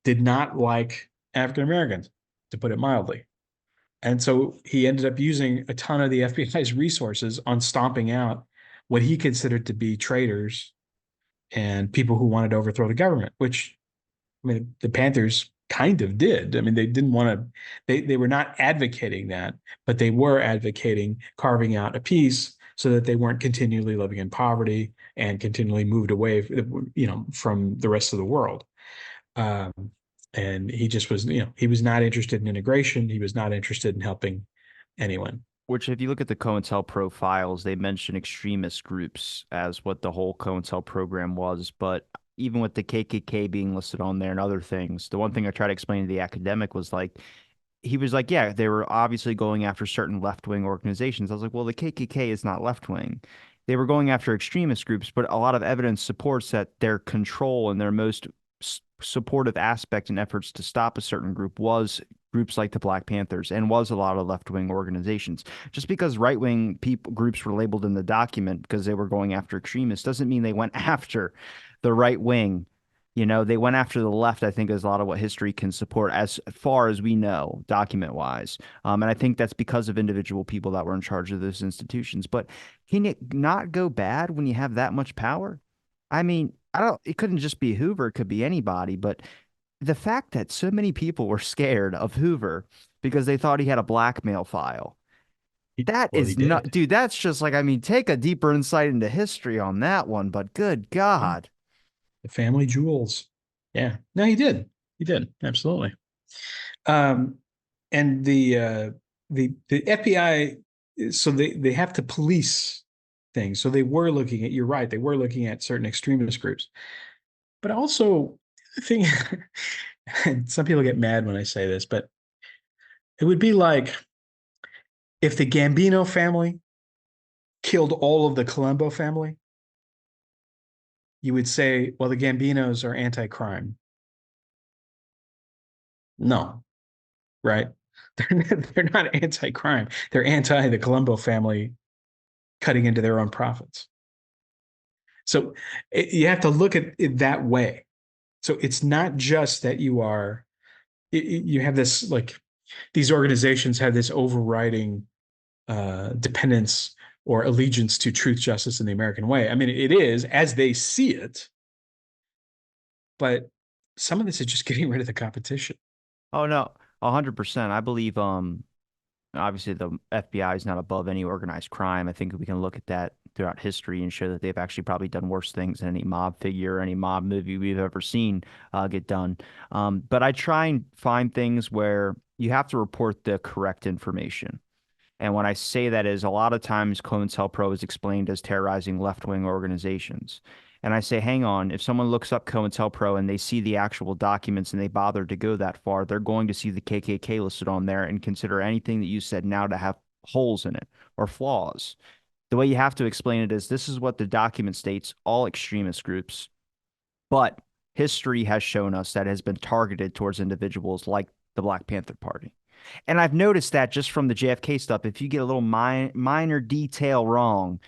did not like African Americans, to put it mildly. And so he ended up using a ton of the FBI's resources on stomping out what he considered to be traitors and people who wanted to overthrow the government, which, I mean, the Panthers kind of did. I mean, they didn't want to, they were not advocating that, but they were advocating carving out a piece so that they weren't continually living in poverty and continually moved away, from the rest of the world. Um, and he just was, he was not interested in integration. He was not interested in helping anyone. Which, if you look at the COINTELPRO files, they mention extremist groups as what the whole COINTEL program was. But even with the KKK being listed on there and other things, the one thing I try to explain to the academic was like, he was like, yeah, they were obviously going after certain left-wing organizations. I was like, well, the KKK is not left-wing. They were going after extremist groups, but a lot of evidence supports that their control and their most supportive aspect in efforts to stop a certain group was groups like the Black Panthers and was a lot of left-wing organizations. Just because right-wing people groups were labeled in the document because they were going after extremists doesn't mean they went after the right wing. They went after the left, I think, is a lot of what history can support as far as we know, document wise. And I think that's because of individual people that were in charge of those institutions. But can it not go bad when you have that much power? I mean, it couldn't just be Hoover, it could be anybody. But the fact that so many people were scared of Hoover because they thought he had a blackmail file. That Well, he is not, did. dude, that's just like, I mean, take a deeper insight into history on that one, but good Yeah. God. The family jewels. Yeah. No, he did. He did. Absolutely. Um, and the FBI, so they have to police things. So they were looking at, you're right, they were looking at certain extremist groups. But also, the thing, and some people get mad when I say this, but it would be like if the Gambino family killed all of the Colombo family, you would say, well, the Gambinos are anti-crime. No, right? They're not anti-crime. They're anti the Colombo family cutting into their own profits. So you have to look at it that way. So it's not just that you have this, like, these organizations have this overriding dependence or allegiance to truth, justice, and the American way. I mean, it is as they see it, but some of this is just getting rid of the competition. Oh no, 100%. I believe obviously the FBI is not above any organized crime. I think we can look at that throughout history and show that they've actually probably done worse things than any mob figure, any mob movie we've ever seen get done. But I try and find things where you have to report the correct information. And when I say that is a lot of times COINTELPRO is explained as terrorizing left-wing organizations. And I say, hang on, if someone looks up COINTELPRO and they see the actual documents and they bother to go that far, they're going to see the KKK listed on there and consider anything that you said now to have holes in it or flaws. The way you have to explain it is this is what the document states, all extremist groups, but history has shown us that it has been targeted towards individuals like the Black Panther Party. And I've noticed that just from the JFK stuff, if you get a little minor detail wrong,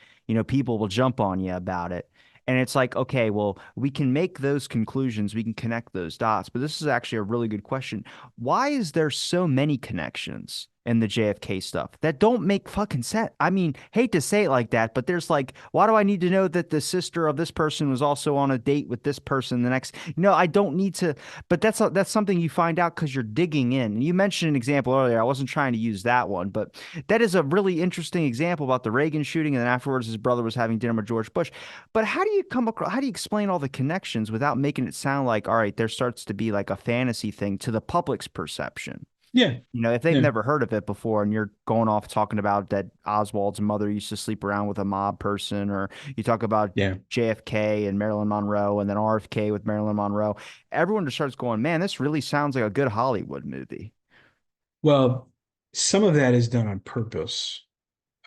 people will jump on you about it. And it's like, okay, well, we can make those conclusions, we can connect those dots. But this is actually a really good question. Why is there so many connections in the JFK stuff that don't make fucking sense? I mean, hate to say it like that, but there's like, why do I need to know that the sister of this person was also on a date with this person the next? I don't need to. But that's something you find out because you're digging in. And you mentioned an example earlier. I wasn't trying to use that one, but that is a really interesting example about the Reagan shooting, and then afterwards his brother was having dinner with George Bush. But how do you come across? How do you explain all the connections without making it sound like, all right, there starts to be like a fantasy thing to the public's perception? Yeah. You know, if they've Yeah. never heard of it before and you're going off talking about that Oswald's mother used to sleep around with a mob person, or you talk about Yeah. JFK and Marilyn Monroe and then RFK with Marilyn Monroe, everyone just starts going, man, this really sounds like a good Hollywood movie. Well, some of that is done on purpose.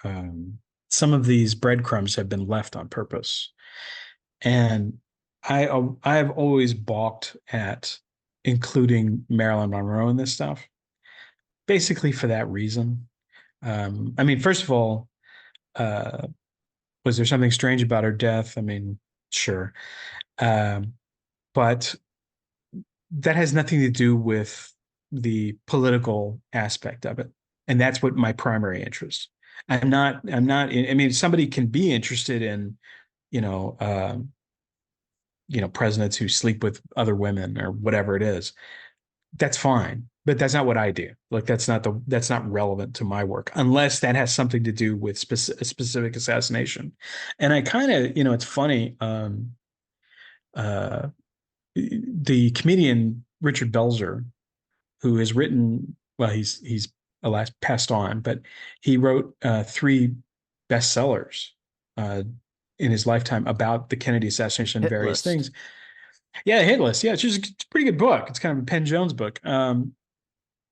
Um, some of these breadcrumbs have been left on purpose. And I've always balked at including Marilyn Monroe in this stuff, basically for that reason. I mean, first of all, uh, was there something strange about her death? I mean, sure. Um, but that has nothing to do with the political aspect of it. And that's what my primary interest. I mean, somebody can be interested in, you know, presidents who sleep with other women or whatever it is. That's fine. But that's not what I do. Like that's not relevant to my work unless that has something to do with a specific assassination. And I kind of, it's funny. Uh, the comedian Richard Belzer, who has written, well, he's alas passed on, but he wrote three bestsellers uh, in his lifetime about the Kennedy assassination and Hit various list. things. Yeah, Hit List. Yeah, it's a pretty good book. It's kind of a Penn Jones book.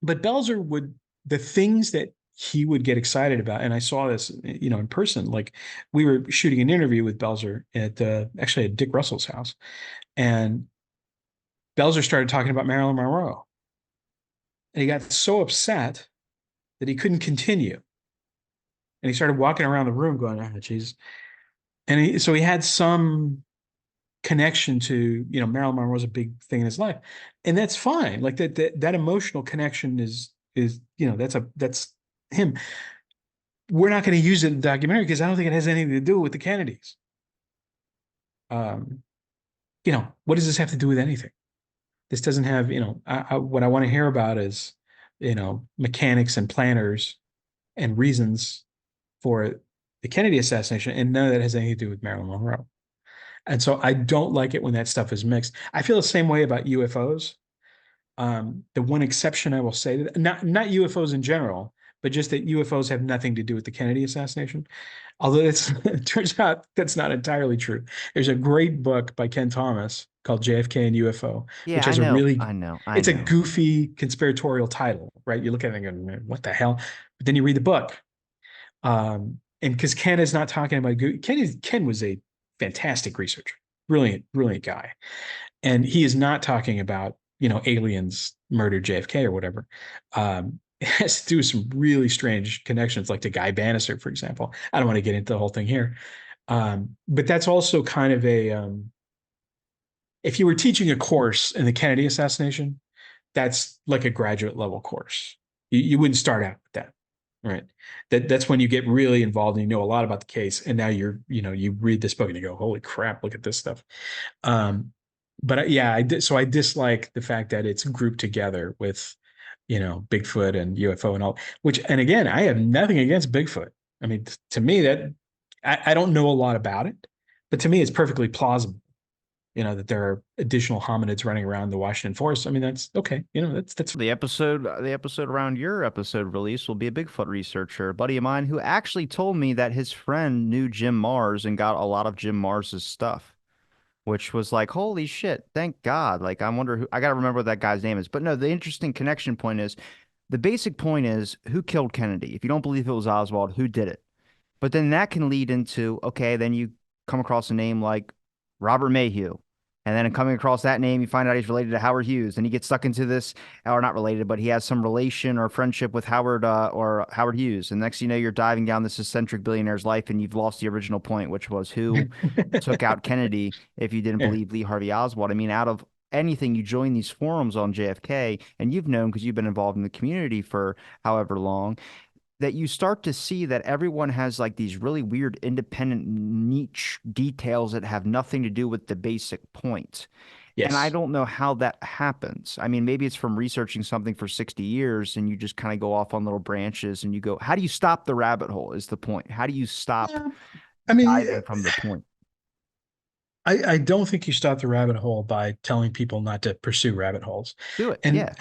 But Belzer would the things that he would get excited about, and I saw this, in person. Like we were shooting an interview with Belzer at actually at Dick Russell's house, and Belzer started talking about Marilyn Monroe, and he got so upset that he couldn't continue, and he started walking around the room going, "Ah, geez," and so he had some connection to Marilyn Monroe was a big thing in his life, and that's fine. Like that emotional connection is that's him. We're not going to use it in the documentary because I don't think it has anything to do with the Kennedys. Um, what does this have to do with anything? This doesn't have, what I want to hear about is, mechanics and planners and reasons for the Kennedy assassination, and none of that has anything to do with Marilyn Monroe. And so I don't like it when that stuff is mixed. I feel the same way about UFOs. The one exception I will say that not UFOs in general, but just that UFOs have nothing to do with the Kennedy assassination. Although it turns out that's not entirely true. There's a great book by Ken Thomas called JFK and UFO, which Yeah, I has a know. really I know. I it's a know. goofy conspiratorial title, right? You look at it and go, what the hell? But then you read the book. And because Ken is not talking about Ken was a fantastic researcher, brilliant, brilliant guy. And he is not talking about, aliens murdered JFK or whatever. It has to do with some really strange connections, like to Guy Bannister, for example. I don't want to get into the whole thing here. But that's also kind of if you were teaching a course in the Kennedy assassination, that's like a graduate level course. You wouldn't start out with that, right? That's when you get really involved and you know a lot about the case. And now you read this book and you go, holy crap, look at this stuff. Um, but yeah, so I dislike the fact that it's grouped together with, Bigfoot and UFO and all, and again, I have nothing against Bigfoot. I mean, to me, that I don't know a lot about it, but to me, it's perfectly plausible, that there are additional hominids running around the Washington forest. I mean, that's okay. That's The episode around your episode release will be a Bigfoot researcher, a buddy of mine who actually told me that his friend knew Jim Mars and got a lot of Jim Mars's stuff, which was like, holy shit, thank God. Like, I wonder who, I gotta remember what that guy's name is. But no, the interesting connection point is the basic point is who killed Kennedy? If you don't believe it was Oswald, who did it? But then that can lead into, okay, then you come across a name like Robert Mayhew. And then coming across that name, you find out he's related to Howard Hughes. And he gets stuck into this, or not related, but he has some relation or friendship with Howard or Howard Hughes. And next thing you know, you're diving down this eccentric billionaire's life and you've lost the original point, which was who took out Kennedy if you didn't yeah, believe Lee Harvey Oswald. I mean, out of anything, you join these forums on JFK, and you've known because you've been involved in the community for however long that you start to see that everyone has like these really weird independent niche details that have nothing to do with the basic point. And I yes. don't know how that happens. I mean, maybe it's from researching something for 60 years and you just kind of go off on little branches and you go, how do you stop the rabbit hole is the point. How do you stop Yeah. I mean, diving from the point? I don't think you stop the rabbit hole by telling people not to pursue rabbit holes. Do it. And Yeah.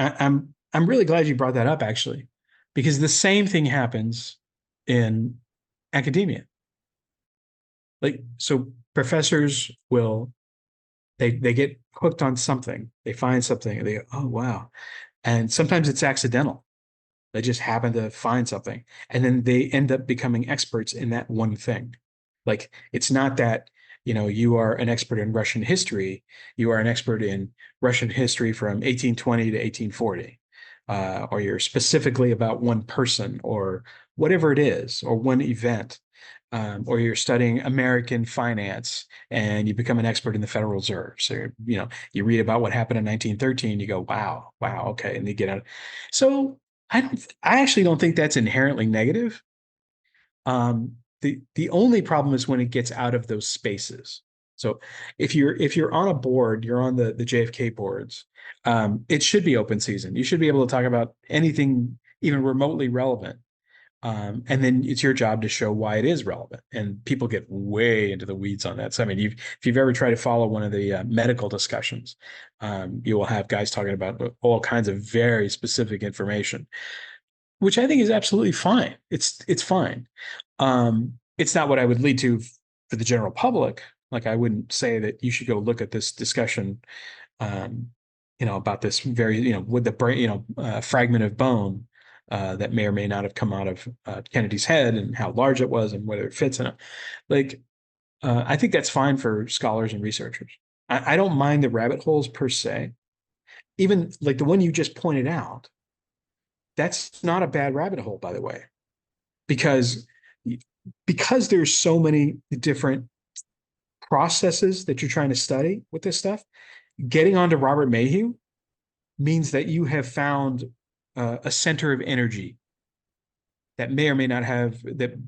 I'm really glad you brought that up, actually, because the same thing happens in academia. Like, so professors will they get hooked on something, they find something, and they go, oh wow. And sometimes it's accidental. They just happen to find something, and then they end up becoming experts in that one thing. Like, it's not that, you are an expert in Russian history, you are an expert in Russian history from 1820 to 1840, or you're specifically about one person or whatever it is, or one event, or you're studying American finance and you become an expert in the Federal Reserve. So, you read about what happened in 1913, you go, wow, wow, okay, and you get out. So I actually don't think that's inherently negative. The only problem is when it gets out of those spaces. So if you're on a board, you're on the JFK boards, it should be open season. You should be able to talk about anything even remotely relevant. And then it's your job to show why it is relevant. And people get way into the weeds on that. So, I mean, if you've ever tried to follow one of the medical discussions, you will have guys talking about all kinds of very specific information, which I think is absolutely fine. It's fine. It's not what I would lead to for the general public. Like, I wouldn't say that you should go look at this discussion, um, about this very, with the brain, fragment of bone that may or may not have come out of Kennedy's head and how large it was and whether it fits in it. Like, I think that's fine for scholars and researchers. I don't mind the rabbit holes per se. Even like the one you just pointed out, that's not a bad rabbit hole, by the way, because there's so many different processes that you're trying to study with this stuff. Getting onto Robert Mayhew means that you have found a center of energy that may or may not have that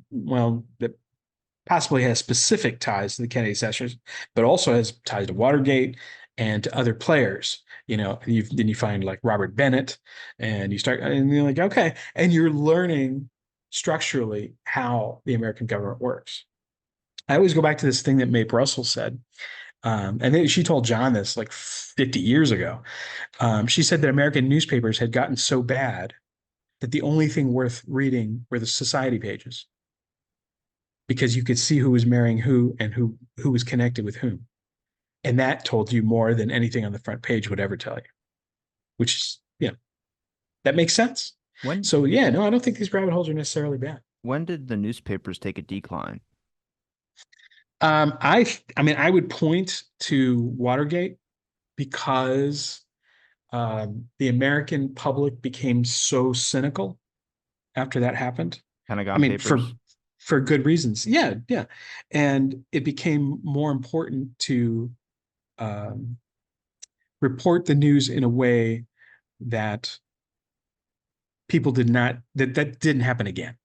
possibly has specific ties to the Kennedy sessions, but also has ties to Watergate and to other players. Then you find like Robert Bennett, and you're like, okay, and you're learning structurally how the American government works. I always go back to this thing that Mae Russell said, and she told John this like 50 years ago. She said that American newspapers had gotten so bad that the only thing worth reading were the society pages, because you could see who was marrying who and who was connected with whom. And that told you more than anything on the front page would ever tell you, which is, that makes sense. When So yeah, no, I don't think these rabbit holes are necessarily bad. when did the newspapers take a decline? I mean, I would point to Watergate because the American public became so cynical after that happened. I Pentagon mean, Papers? for good reasons. Yeah, yeah. And it became more important to um, report the news in a way that people did not that didn't happen again.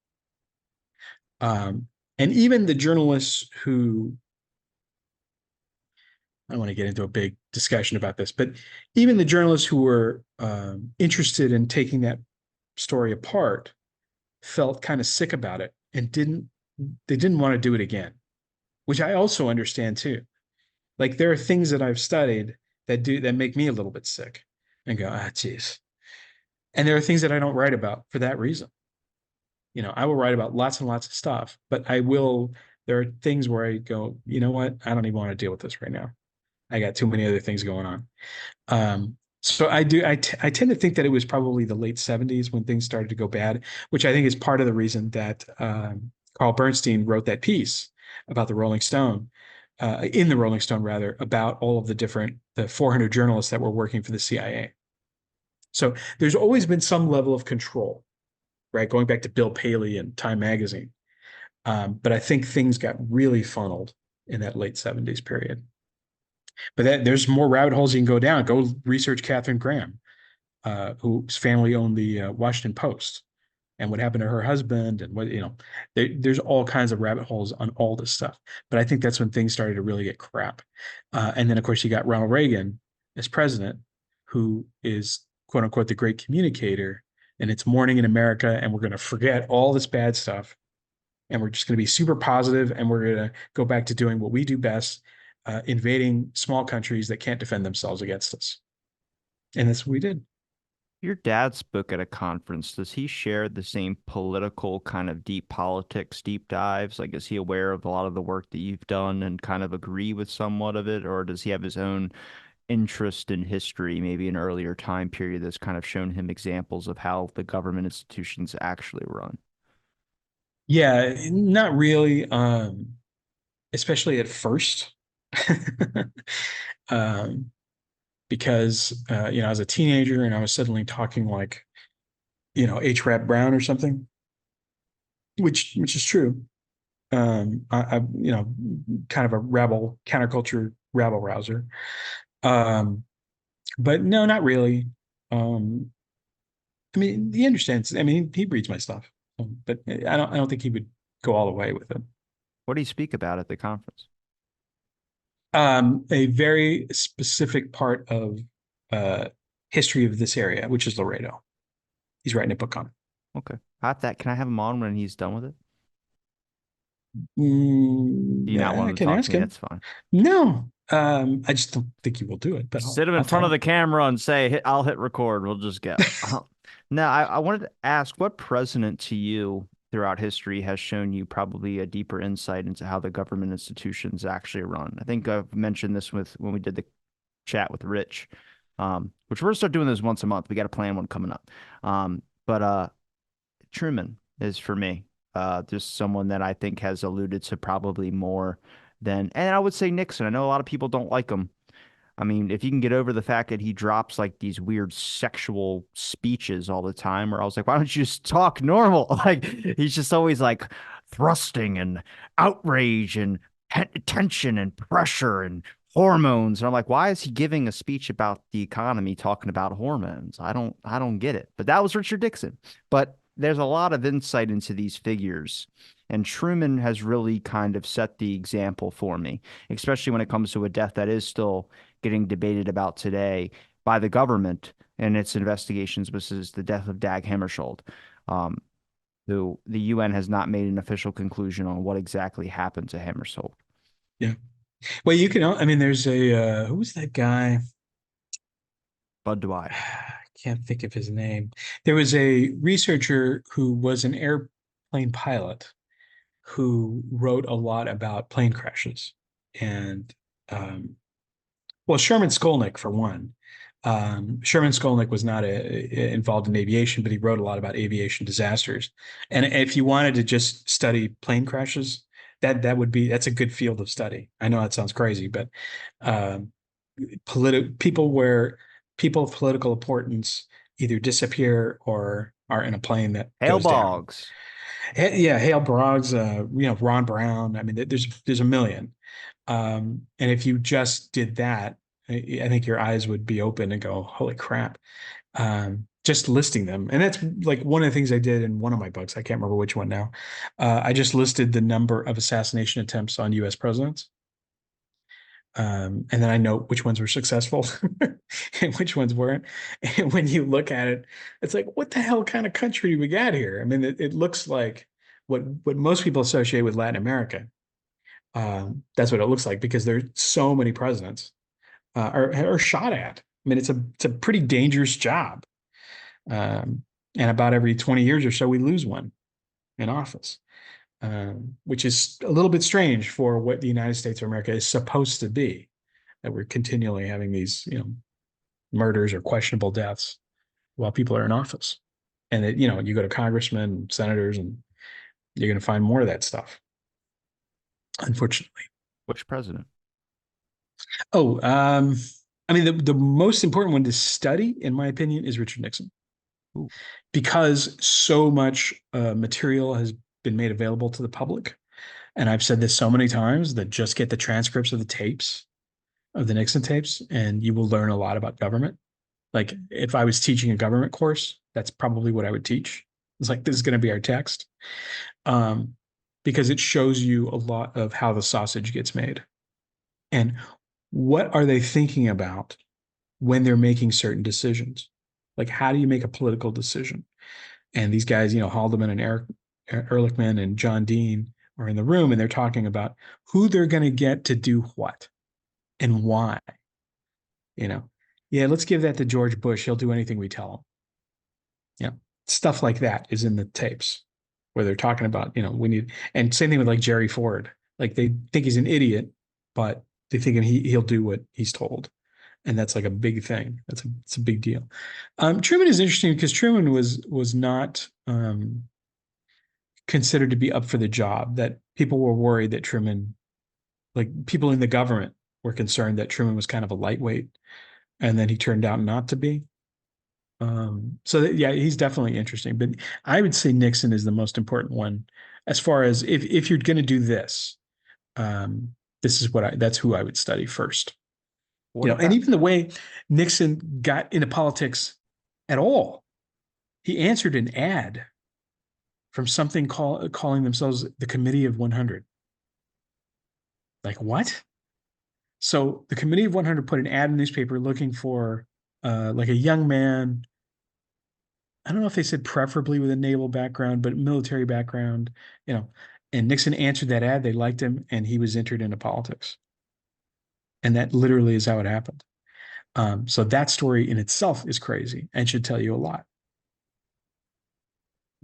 And even the journalists who, I don't want to get into a big discussion about this, but even the journalists who were interested in taking that story apart felt kind of sick about it and didn't want to do it again, which I also understand too. Like, there are things that I've studied that make me a little bit sick and go, geez. And there are things that I don't write about for that reason. I will write about lots and lots of stuff, but there are things where I go, you know what? I don't even want to deal with this right now. I got too many other things going on. So I tend to think that it was probably the late 70s when things started to go bad, which I think is part of the reason that Carl Bernstein wrote that piece about the Rolling Stone, in the Rolling Stone rather, about all of the 400 journalists that were working for the CIA. So there's always been some level of control, right? Going back to Bill Paley and Time Magazine. But I think things got really funneled in that late 70s period. But there's more rabbit holes you can go down. Go research Katharine Graham, whose family owned the Washington Post, and what happened to her husband, and there's all kinds of rabbit holes on all this stuff. But I think that's when things started to really get crap. And then, of course, you got Ronald Reagan as president, who is quote unquote the great communicator, and it's morning in America, and we're going to forget all this bad stuff, and we're just going to be super positive, and we're going to go back to doing what we do best, invading small countries that can't defend themselves against us. And that's what we did. Your dad spoke at a conference. Does he share the same political kind of deep politics, deep dives? Like, is he aware of a lot of the work that you've done and kind of agree with somewhat of it? Or does he have his own interest in history, maybe an earlier time period that's kind of shown him examples of how the government institutions actually run? Yeah, not really. Especially at first. um, because I was a teenager and I was suddenly talking like, H. Rap Brown or something, which is true. Kind of a rebel, counterculture rabble rouser. Um, but no, not really. Um, I mean, he understands. I mean, he reads my stuff, but I don't think he would go all the way with it. What do you speak about at the conference? A very specific part of uh, history of this area, which is Laredo. He's writing a book on it. Okay. I have that. Can I have him on when he's done with it? Do you not want I him to can talk to ask me? him. That's fine. No, I just don't think he will do it, but Sit him in I'll front tell of the him. camera and say, I'll hit record. We'll just go. Now, I wanted to ask what president to you throughout history has shown you probably a deeper insight into how the government institutions actually run? I think I've mentioned this with when we did the chat with Rich, which we're gonna start doing this once a month. We got to plan one coming up. But Truman is for me, just someone that I think has alluded to probably more than, and I would say Nixon. I know a lot of people don't like him. I mean, if you can get over the fact that he drops like these weird sexual speeches all the time, where I was like, why don't you just talk normal? Like he's just always like thrusting and outrage and tension and pressure and hormones. And I'm like, why is he giving a speech about the economy talking about hormones? I don't get it. But that was Richard Nixon. But there's a lot of insight into these figures. And Truman has really kind of set the example for me, especially when it comes to a death that is still getting debated about today by the government and its investigations, which is the death of Dag Hammarskjöld, um, who the UN has not made an official conclusion on what exactly happened to Hammarskjöld. Yeah. Well, you can. I mean, there's a who was that guy? Bud Dwyer. I can't think of his name. There was a researcher who was an airplane pilot who wrote a lot about plane crashes and um, well, Sherman Skolnick for one. Sherman Skolnick was not involved in aviation, but he wrote a lot about aviation disasters. And if you wanted to just study plane crashes, that's a good field of study. I know that sounds crazy, but um, people where people of political importance either disappear or are in a plane that Hale goes down. Boggs. Yeah, Hale Broggs, Ron Brown. I mean, there's a million. And if you just did that, I think your eyes would be open and go, holy crap. Just listing them. And that's like one of the things I did in one of my books. I can't remember which one now. I just listed the number of assassination attempts on US presidents. And then I know which ones were successful and which ones weren't. And when you look at it, it's like, what the hell kind of country do we got here? I mean, it looks like what most people associate with Latin America. That's what it looks like because there's so many presidents are shot at. I mean, it's a pretty dangerous job. And about every 20 years or so, we lose one in office, which is a little bit strange for what the United States of America is supposed to be. That we're continually having these, murders or questionable deaths while people are in office. And that, you go to congressmen, senators, and you're going to find more of that stuff, unfortunately. Which president? Oh, I mean, the most important one to study, in my opinion, is Richard Nixon, Ooh. because so much material has been made available to the public. And I've said this so many times that just get the transcripts of the tapes, of the Nixon tapes, and you will learn a lot about government. Like if I was teaching a government course, that's probably what I would teach. It's like, this is going to be our text. Um, because it shows you a lot of how the sausage gets made and what are they thinking about when they're making certain decisions. Like, how do you make a political decision? And these guys, Haldeman and Eric Ehrlichman and John Dean are in the room and they're talking about who they're going to get to do what and why. You know, yeah, let's give that to George Bush. He'll do anything we tell him. Yeah. Stuff like that is in the tapes where they're talking about, we need, and same thing with like Jerry Ford. Like they think he's an idiot, but they think he'll do what he's told. And that's like a big thing. It's a big deal. Truman is interesting because Truman was not considered to be up for the job. That people were worried that Truman, like people in the government, were concerned that Truman was kind of a lightweight, and then he turned out not to be. Yeah, he's definitely interesting. But I would say Nixon is the most important one as far as if you're going to do this. Um, this is that's who I would study first. What And about even the way Nixon got into politics at all, he answered an ad from something calling themselves the Committee of 100. Like what? So the Committee of 100 put an ad in the newspaper looking for like a young man. I don't know if they said preferably with a naval background, but military background, you know. And Nixon answered that ad. They liked him, and he was entered into politics. And that literally is how it happened. So that story in itself is crazy and should tell you a lot.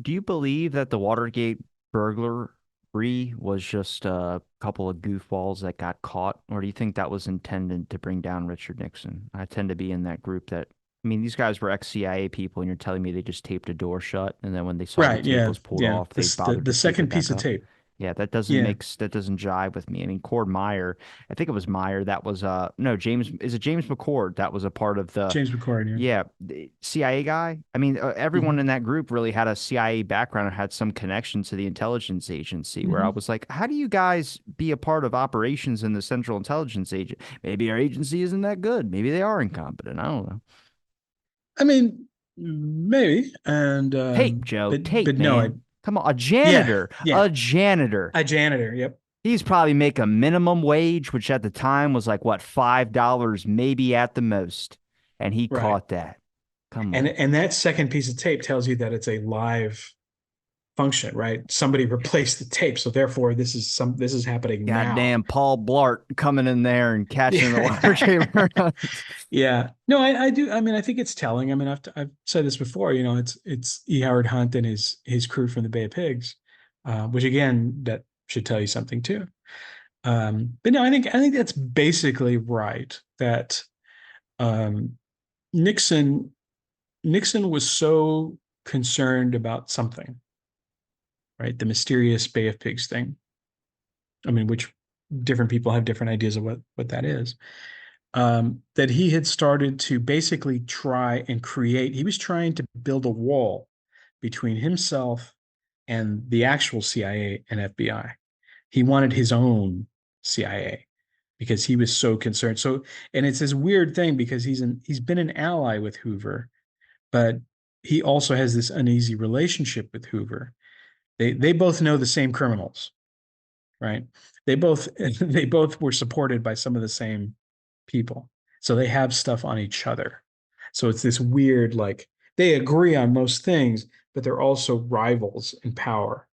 do you believe that the Watergate burglary was just a couple of goofballs that got caught, or do you think that was intended to bring down Richard Nixon? I tend to be in that group that, I mean, these guys were ex-CIA people, and you're telling me they just taped a door shut, and then when they saw the Right. tape Yeah. was pulled Yeah. off, they bothered The to tape it second back piece of up? tape. Yeah, Yeah. that doesn't jive with me. I mean, Cord Meyer, I think it was Meyer that was no, James, is it James McCord that was a part of the, James McCord. Yeah. yeah, the CIA guy? I mean, everyone Hmm. in that group really had a CIA background or had some connection to the intelligence agency where I Hmm. was like, how do you guys be a part of operations in the Central Intelligence Agent? Maybe our agency isn't that good. Maybe they are incompetent. I don't know. I mean, maybe. And Tape, Joe, tape, but no, man. Come on, yeah, yeah, a janitor. a janitor. Yep. He's probably making minimum wage, which at the time was like what, $5 maybe at the most. And he Right. caught that. Come And on. that second piece of tape tells you that it's a live function, right? Somebody replaced the tape, so therefore this is happening now. Goddamn Paul Blart coming in there and catching the water Yeah. chamber. Yeah. No, I do. I mean, I think it's telling. I mean, I've said this before. It's E. Howard Hunt and his crew from the Bay of Pigs, which again that should tell you something too. But no, I think that's basically right. That um, Nixon Nixon was so concerned about something, right? The mysterious Bay of Pigs thing. I mean, which different people have different ideas of what that is. That he had started to basically try and create. He was trying to build a wall between himself and the actual CIA and FBI. He wanted his own CIA because he was so concerned. So, and it's this weird thing because he's been an ally with Hoover, but he also has this uneasy relationship with Hoover. They both know the same criminals, right? They both they both were supported by some of the same people. So they have stuff on each other. So it's this weird, like they agree on most things, but they're also rivals in power.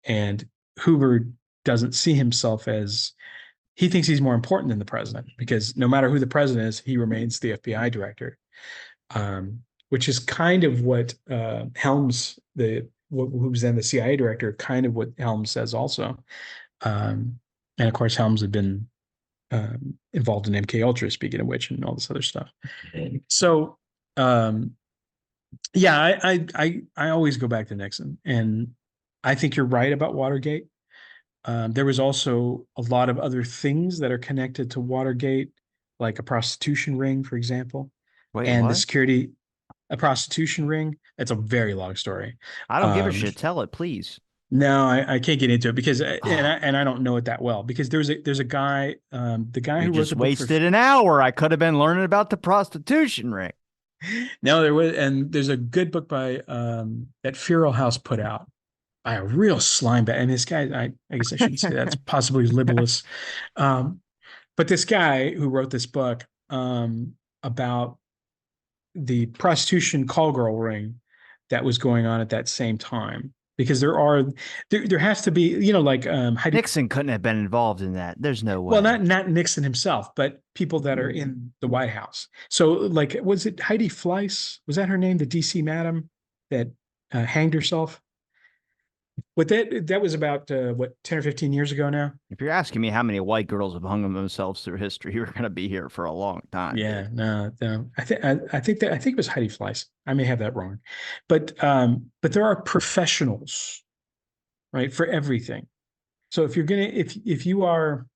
And Hoover doesn't see himself as he thinks he's more important than the president because no matter who the president is, he remains the FBI director. Which is kind of what Helms, who's then the CIA director, kind of what Helms says also. Um, and of course, Helms had been involved in MK Ultra, speaking of which, and all this other stuff. So, um, yeah, I always go back to Nixon, and I think you're right about Watergate. There was also a lot of other things that are connected to Watergate, like a prostitution ring, for example, Wait, and the what? security, a prostitution ring. It's a very long story. I don't give a Um, shit. Tell it, please. no, I can't get into it because Oh, and I don't know it that well because there's a guy the guy we who wrote just the book for wasted an hour. I could have been learning about the prostitution ring. no there was and there's a good book by that Feral House put out by a real slime bag and this guy I guess I shouldn't say that's possibly libelous um but this guy who wrote this book about the prostitution call girl ring that was going on at that same time because there has to be like Heidi. Nixon couldn't have been involved in that. There's no Well, way. not Nixon himself, but people that are in the White House. So, like, was it Heidi Fleiss? Was that her name? The DC madam? that hanged herself. What that was about what 10 or 15 years ago now. If you're asking me how many white girls have hung themselves through history, we're going to be here for a long time, dude. Yeah, no, no. I think it was Heidi Fleiss. I may have that wrong, but there are professionals, right, for everything. So if you are,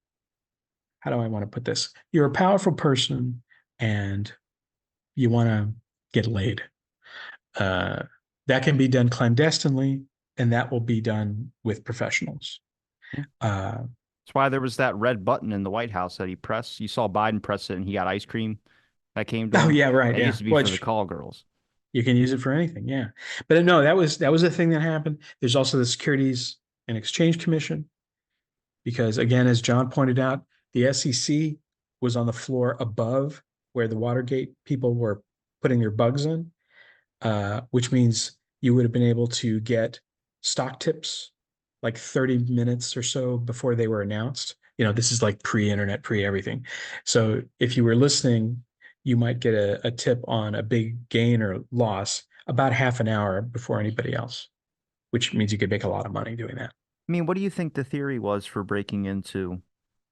how do I want to put this? You're a powerful person and you want to get laid. Uh, that can be done clandestinely, and that will be done with professionals. Yeah. Uh, That's why there was that red button in the White House that he pressed. You saw Biden press it and he got ice cream that came to oh him. yeah, right, That used yeah. to be for the Which call girls. you can use it for anything, yeah. But no, that was the thing that happened. There's also the Securities and Exchange Commission, because again, as John pointed out, the SEC was on the floor above where the Watergate people were putting their bugs in, which means you would have been able to get stock tips like 30 minutes or so before they were announced. This is like pre-internet, pre-everything. So if you were listening, you might get a tip on a big gain or loss about half an hour before anybody else, which means you could make a lot of money doing that. I mean, what do you think the theory was for breaking into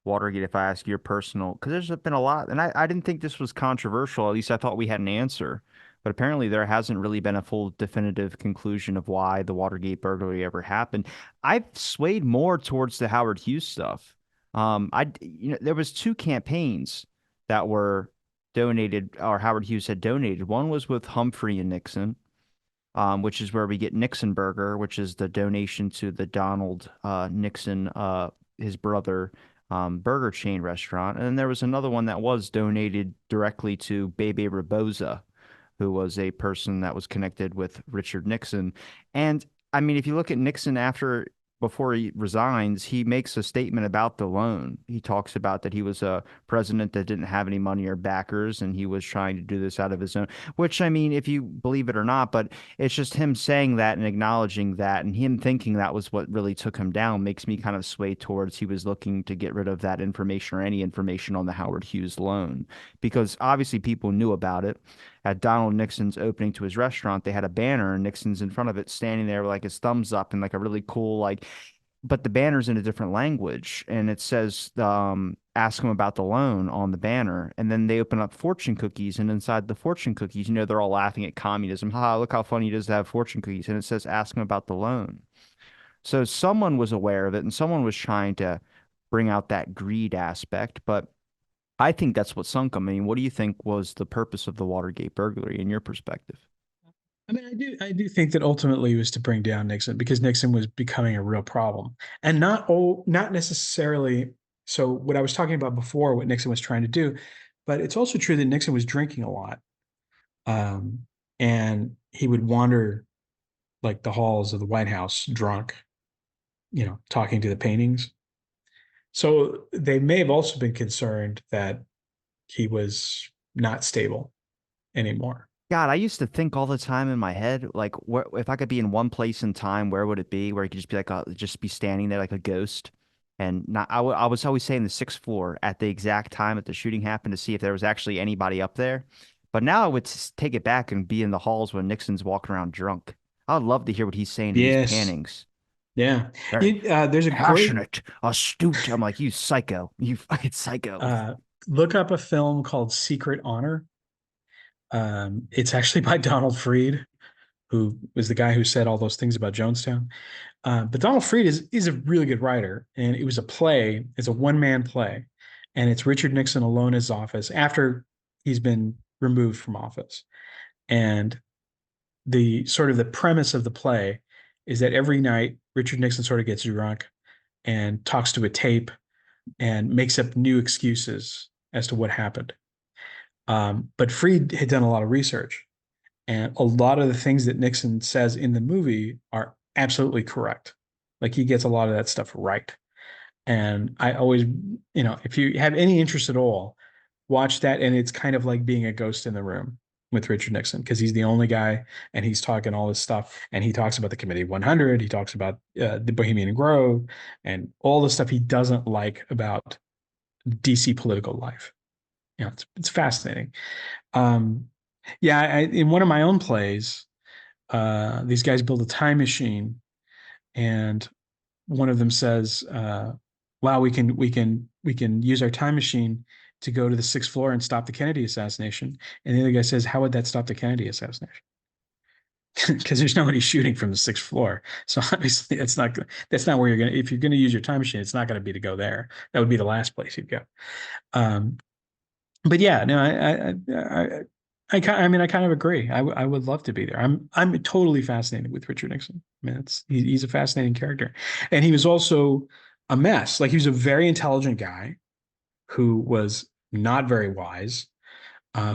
Watergate, if I ask your personal, because there's been a lot, and I didn't think this was controversial. At least I thought we had an answer. But apparently there hasn't really been a full definitive conclusion of why the Watergate burglary ever happened. I've swayed more towards the Howard Hughes stuff. There was two campaigns that were donated, or Howard Hughes had donated. One was with Humphrey and Nixon, which is where we get Nixon Burger, which is the donation to the Donald Nixon, his brother, burger chain restaurant. And then there was another one that was donated directly to Bebe Reboza, who was a person that was connected with Richard Nixon. And I mean, if you look at Nixon before he resigns, he makes a statement about the loan. He talks about that he was a president that didn't have any money or backers, and he was trying to do this out of his own, which I mean, if you believe it or not, but it's just him saying that and acknowledging that and him thinking that was what really took him down makes me kind of sway towards he was looking to get rid of that information or any information on the Howard Hughes loan because obviously people knew about it at Donald Nixon's opening to his restaurant, they had a banner and Nixon's in front of it, standing there with like his thumbs up and like a really cool but the banner's in a different language and it says ask him about the loan on the banner. And then they open up fortune cookies and inside the fortune cookies, they're all laughing at communism. Ha, look how funny it is to have fortune cookies. And it says ask him about the loan. So someone was aware of it and someone was trying to bring out that greed aspect, but I think that's what sunk him. I mean, what do you think was the purpose of the Watergate burglary in your perspective? I mean, I do think that ultimately it was to bring down Nixon because Nixon was becoming a real problem, and not necessarily. So what I was talking about before, what Nixon was trying to do, but it's also true that Nixon was drinking a lot, um, and he would wander like the halls of the White House drunk, talking to the paintings. So they may have also been concerned that he was not stable anymore. God, I used to think all the time in my head, like, if I could be in one place in time, where would it be? Where he could just be like, just be standing there like a ghost, and not. I was always saying the sixth floor at the exact time that the shooting happened to see if there was actually anybody up there. But now I would take it back and be in the halls when Nixon's walking around drunk. I'd love to hear what he's saying to these Yes. paintings. Yeah. Very There's a great passionate, astute. I'm like, you psycho, you fucking psycho. uh, look up a film called Secret Honor. It's actually by Donald Freed, who was the guy who said all those things about Jonestown. But Donald Freed is a really good writer, and it was a play. It's a one-man play, and it's Richard Nixon alone in his office after he's been removed from office. And the sort of the premise of the play is that every night Richard Nixon sort of gets drunk and talks to a tape and makes up new excuses as to what happened. But Freed had done a lot of research, and a lot of the things that Nixon says in the movie are absolutely correct. Like he gets a lot of that stuff right. And I always, if you have any interest at all, watch that. And it's kind of like being a ghost in the room with Richard Nixon because he's the only guy and he's talking all this stuff. And he talks about the Committee 100. He talks about the Bohemian Grove and all the stuff he doesn't like about DC political life. It's fascinating. Um, yeah, in one of my own plays, these guys build a time machine, and one of them says, "Wow, we can use our time machine to go to the sixth floor and stop the Kennedy assassination." And the other guy says, "How would that stop the Kennedy assassination?" Because there's nobody shooting from the sixth floor. So obviously, that's not where you're gonna. If you're gonna use your time machine, it's not gonna be to go there. That would be the last place you'd go. Um, but yeah, no, I mean, I kind of agree. I would love to be there. I'm totally fascinated with Richard Nixon. I mean, he's a fascinating character, and he was also a mess. Like he was a very intelligent guy who was not very wise,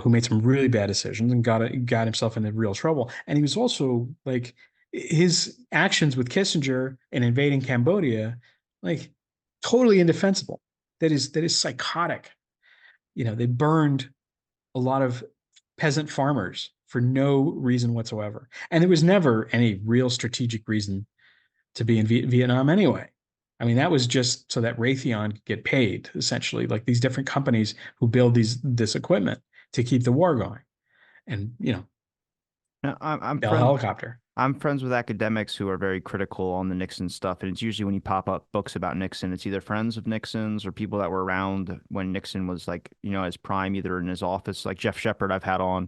who made some really bad decisions and got himself into real trouble. And he was also like his actions with Kissinger and invading Cambodia, like totally indefensible. That is psychotic. They burned a lot of peasant farmers for no reason whatsoever. And there was never any real strategic reason to be in Vietnam anyway. I mean, that was just so that Raytheon could get paid, essentially, like these different companies who build this equipment to keep the war going. And, Now, Bell Helicopter. I'm friends with academics who are very critical on the Nixon stuff, and it's usually when you pop up books about Nixon, it's either friends of Nixon's or people that were around when Nixon was like, his prime, either in his office, like Jeff Shepard I've had on.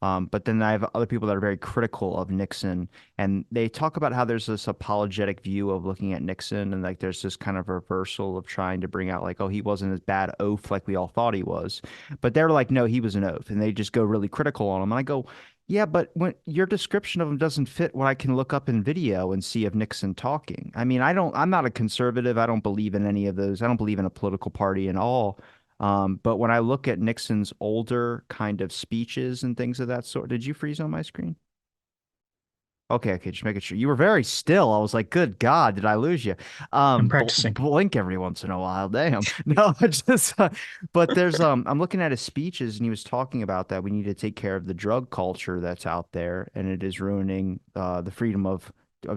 But then I have other people that are very critical of Nixon, and they talk about how there's this apologetic view of looking at Nixon, and like there's this kind of reversal of trying to bring out like, oh, he wasn't as bad oaf like we all thought he was. But they're like, no, he was an oaf, and they just go really critical on him. And I go, yeah, but when your description of him doesn't fit what I can look up in video and see of Nixon talking. I mean, I'm not a conservative. I don't believe in any of those. I don't believe in a political party at all. But when I look at Nixon's older kind of speeches and things of that sort, did you freeze on my screen? Okay, just making sure. You were very still. I was like, good God, did I lose you? I'm Bl practicing. blink every once in a while. Damn. No, it's just but I'm looking at his speeches and he was talking about that we need to take care of the drug culture that's out there and it is ruining the freedom of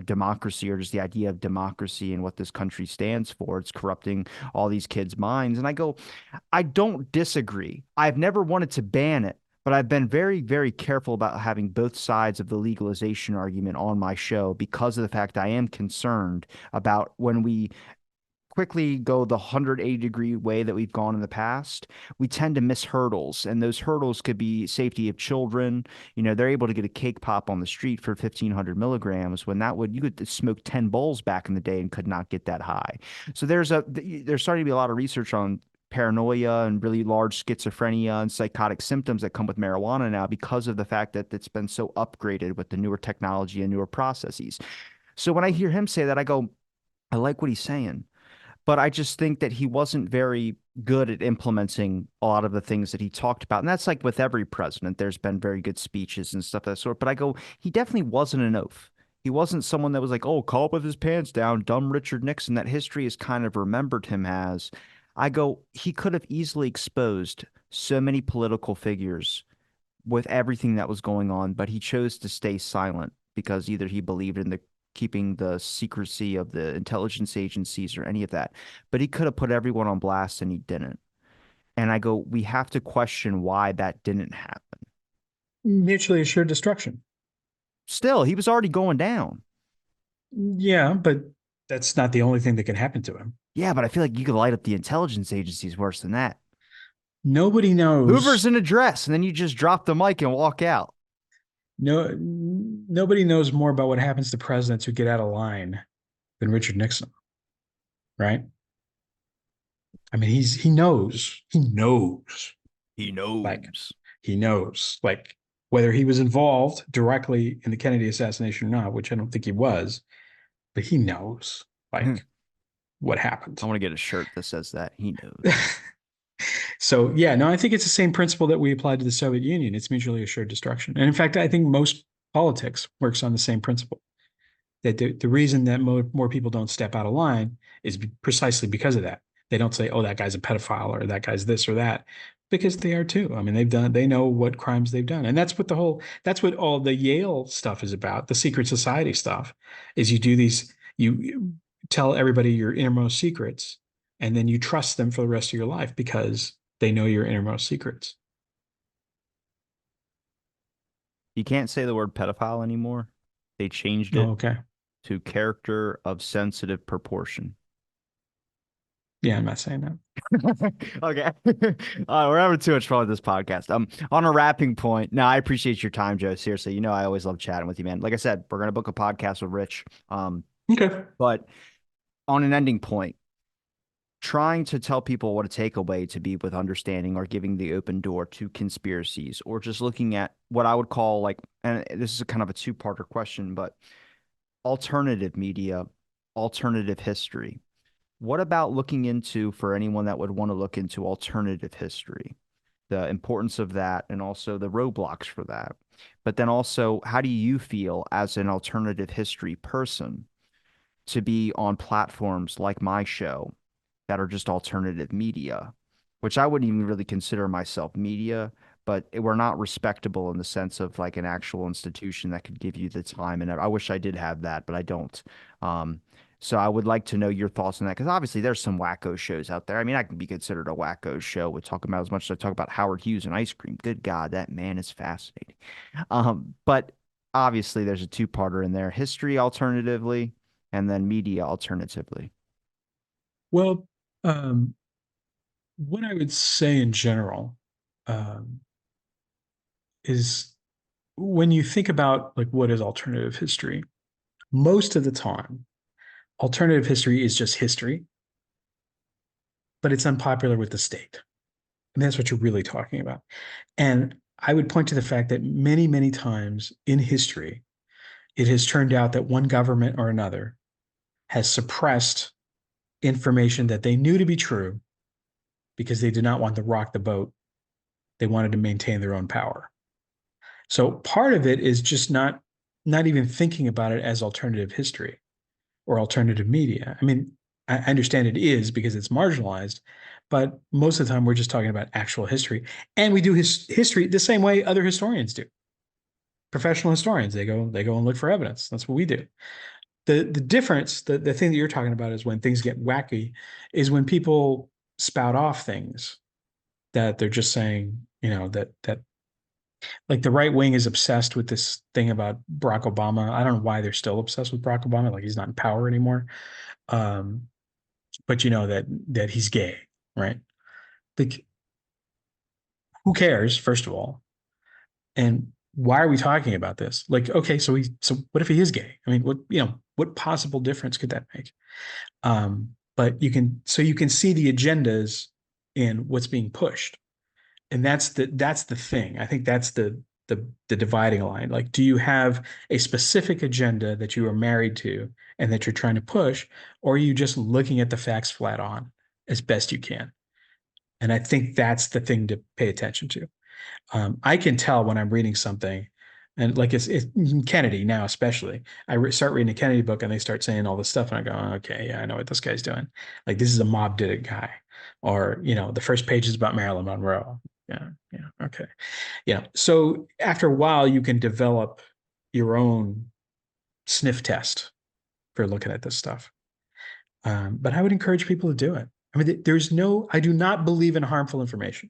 democracy or just the idea of democracy and what this country stands for. It's corrupting all these kids' minds. And I go, I don't disagree. I've never wanted to ban it. But I've been very, very careful about having both sides of the legalization argument on my show because of the fact I am concerned about when we quickly go the 180-degree way that we've gone in the past, we tend to miss hurdles. And those hurdles could be safety of children. They're able to get a cake pop on the street for 1,500 milligrams when you could smoke 10 bowls back in the day and could not get that high. So there's starting to be a lot of research on paranoia and really large schizophrenia and psychotic symptoms that come with marijuana now because of the fact that it's been so upgraded with the newer technology and newer processes. So when I hear him say that, I go, I like what he's saying, but I just think that he wasn't very good at implementing a lot of the things that he talked about. And that's like with every president, there's been very good speeches and stuff of that sort. But I go, he definitely wasn't an oaf. He wasn't someone that was like, oh, call up with his pants down, dumb Richard Nixon, that history has kind of remembered him as. I go, he could have easily exposed so many political figures with everything that was going on, but he chose to stay silent because either he believed in the keeping the secrecy of the intelligence agencies or any of that. But he could have put everyone on blast and he didn't. And I go, we have to question why that didn't happen. Mutually assured destruction. Still, he was already going down. Yeah, but that's not the only thing that can happen to him. Yeah, but I feel like you could light up the intelligence agencies worse than that. Nobody Hoover's knows. in a dress, and then you just drop the mic and walk out. No, nobody knows more about what happens to presidents who get out of line than Richard Nixon, right? I mean, he knows, He like knows. he knows, like whether he was involved directly in the Kennedy assassination or not, which I don't think he was, but he knows, I like what happened. want to get a shirt that says that. He knows. So yeah, no, I think it's the same principle that we applied to the Soviet Union. It's mutually assured destruction. And in fact, I think most politics works on the same principle. That the reason that more people don't step out of line is precisely because of that. They don't say, "Oh, that guy's a pedophile," or "That guy's this or that," because they are too. I mean, they know what crimes they've done, and that's what all the Yale stuff is about. The secret society stuff is you tell everybody your innermost secrets, and then you trust them for the rest of your life because they know your innermost secrets. You can't say the word pedophile anymore. They changed Oh, it okay. to character of sensitive proportion. Yeah, I'm not saying that. Okay. We're having too much fun with this podcast. On a wrapping point, now I appreciate your time, Joe. Seriously, you know I always love chatting with you, man. Like I said, we're gonna book a podcast with Rich. Okay. But on an ending point, trying to tell people what a takeaway to be with understanding or giving the open door to conspiracies or just looking at what I would call like, and this is a kind of a two-parter question, but alternative media, alternative history. What about looking into, for anyone that would want to look into alternative history, the importance of that and also the roadblocks for that? But then also, how do you feel as an alternative history person to be on platforms like my show that are just alternative media, which I wouldn't even really consider myself media, but we're not respectable in the sense of like an actual institution that could give you the time. And I wish I did have that, but I don't. Um, so I would like to know your thoughts on that because obviously there's some wacko shows out there. I mean, I can be considered a wacko show with talking about as much as I talk about Howard Hughes and ice cream. Good God, that man is fascinating. But obviously there's a two-parter in there: history alternatively, and then media alternatively. Well, um, what I would say in general, um, is when you think about like what is alternative history, most of the time, alternative history is just history, but it's unpopular with the state. And that's what you're really talking about. And I would point to the fact that many, many times in history, it has turned out that one government or another has suppressed information that they knew to be true because they did not want to rock the boat. They wanted to maintain their own power. So part of it is just not even thinking about it as alternative history or alternative media. I mean, I understand it is because it's marginalized, but most of the time we're just talking about actual history. And we do history the same way other historians do. Professional historians, they go and look for evidence. That's what we do. The difference, the thing that you're talking about is when things get wacky, is when people spout off things that they're just saying, that like the right wing is obsessed with this thing about Barack Obama. I don't know why they're still obsessed with Barack Obama, like he's not in power anymore. Um, but you know that he's gay, right? Like, who cares, first of all? And why are we talking about this? Like, okay, so what if he is gay? I mean, what possible difference could that make? But you can see the agendas in what's being pushed. And that's the thing. I think that's the dividing line. Like, do you have a specific agenda that you are married to and that you're trying to push, or are you just looking at the facts flat on as best you can? And I think that's the thing to pay attention to. I can tell when I'm reading something, and like it's Kennedy now, especially. Start reading a Kennedy book and they start saying all this stuff, and I go, "Oh, okay, yeah, I know what this guy's doing. Like this is a mob did it guy, or the first page is about Marilyn Monroe. Yeah, yeah, okay, yeah. So after a while, you can develop your own sniff test for looking at this stuff. But I would encourage people to do it. I mean, I do not believe in harmful information.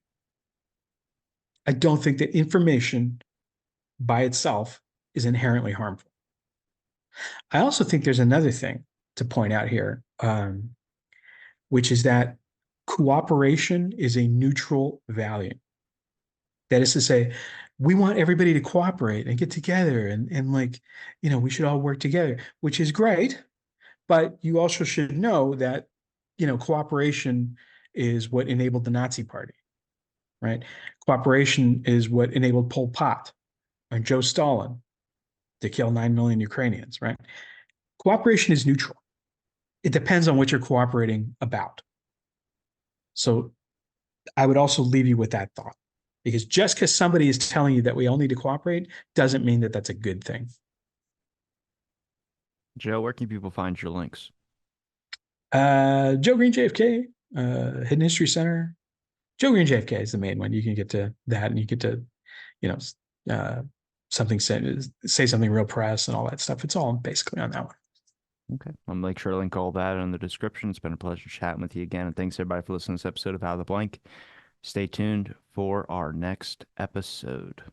I don't think that information by itself is inherently harmful. I also think there's another thing to point out here, which is that cooperation is a neutral value. That is to say, we want everybody to cooperate and get together and like, we should all work together, which is great. But you also should know that, cooperation is what enabled the Nazi Party, right? Cooperation is what enabled Pol Pot and Joe Stalin to kill 9 million Ukrainians, right? Cooperation is neutral. It depends on what you're cooperating about. So I would also leave you with that thought because just because somebody is telling you that we all need to cooperate doesn't mean that that's a good thing. Joe, where can people find your links? Joe Green JFK, Hidden History Center. Joe Green JFK is the main one. You can get to that and you get to, you know, uh, say something real press and all that stuff. It's all basically on that one. Okay. I'll make sure to link all that in the description. It's been a pleasure chatting with you again. And thanks everybody for listening to this episode of Out of the Blank. Stay tuned for our next episode.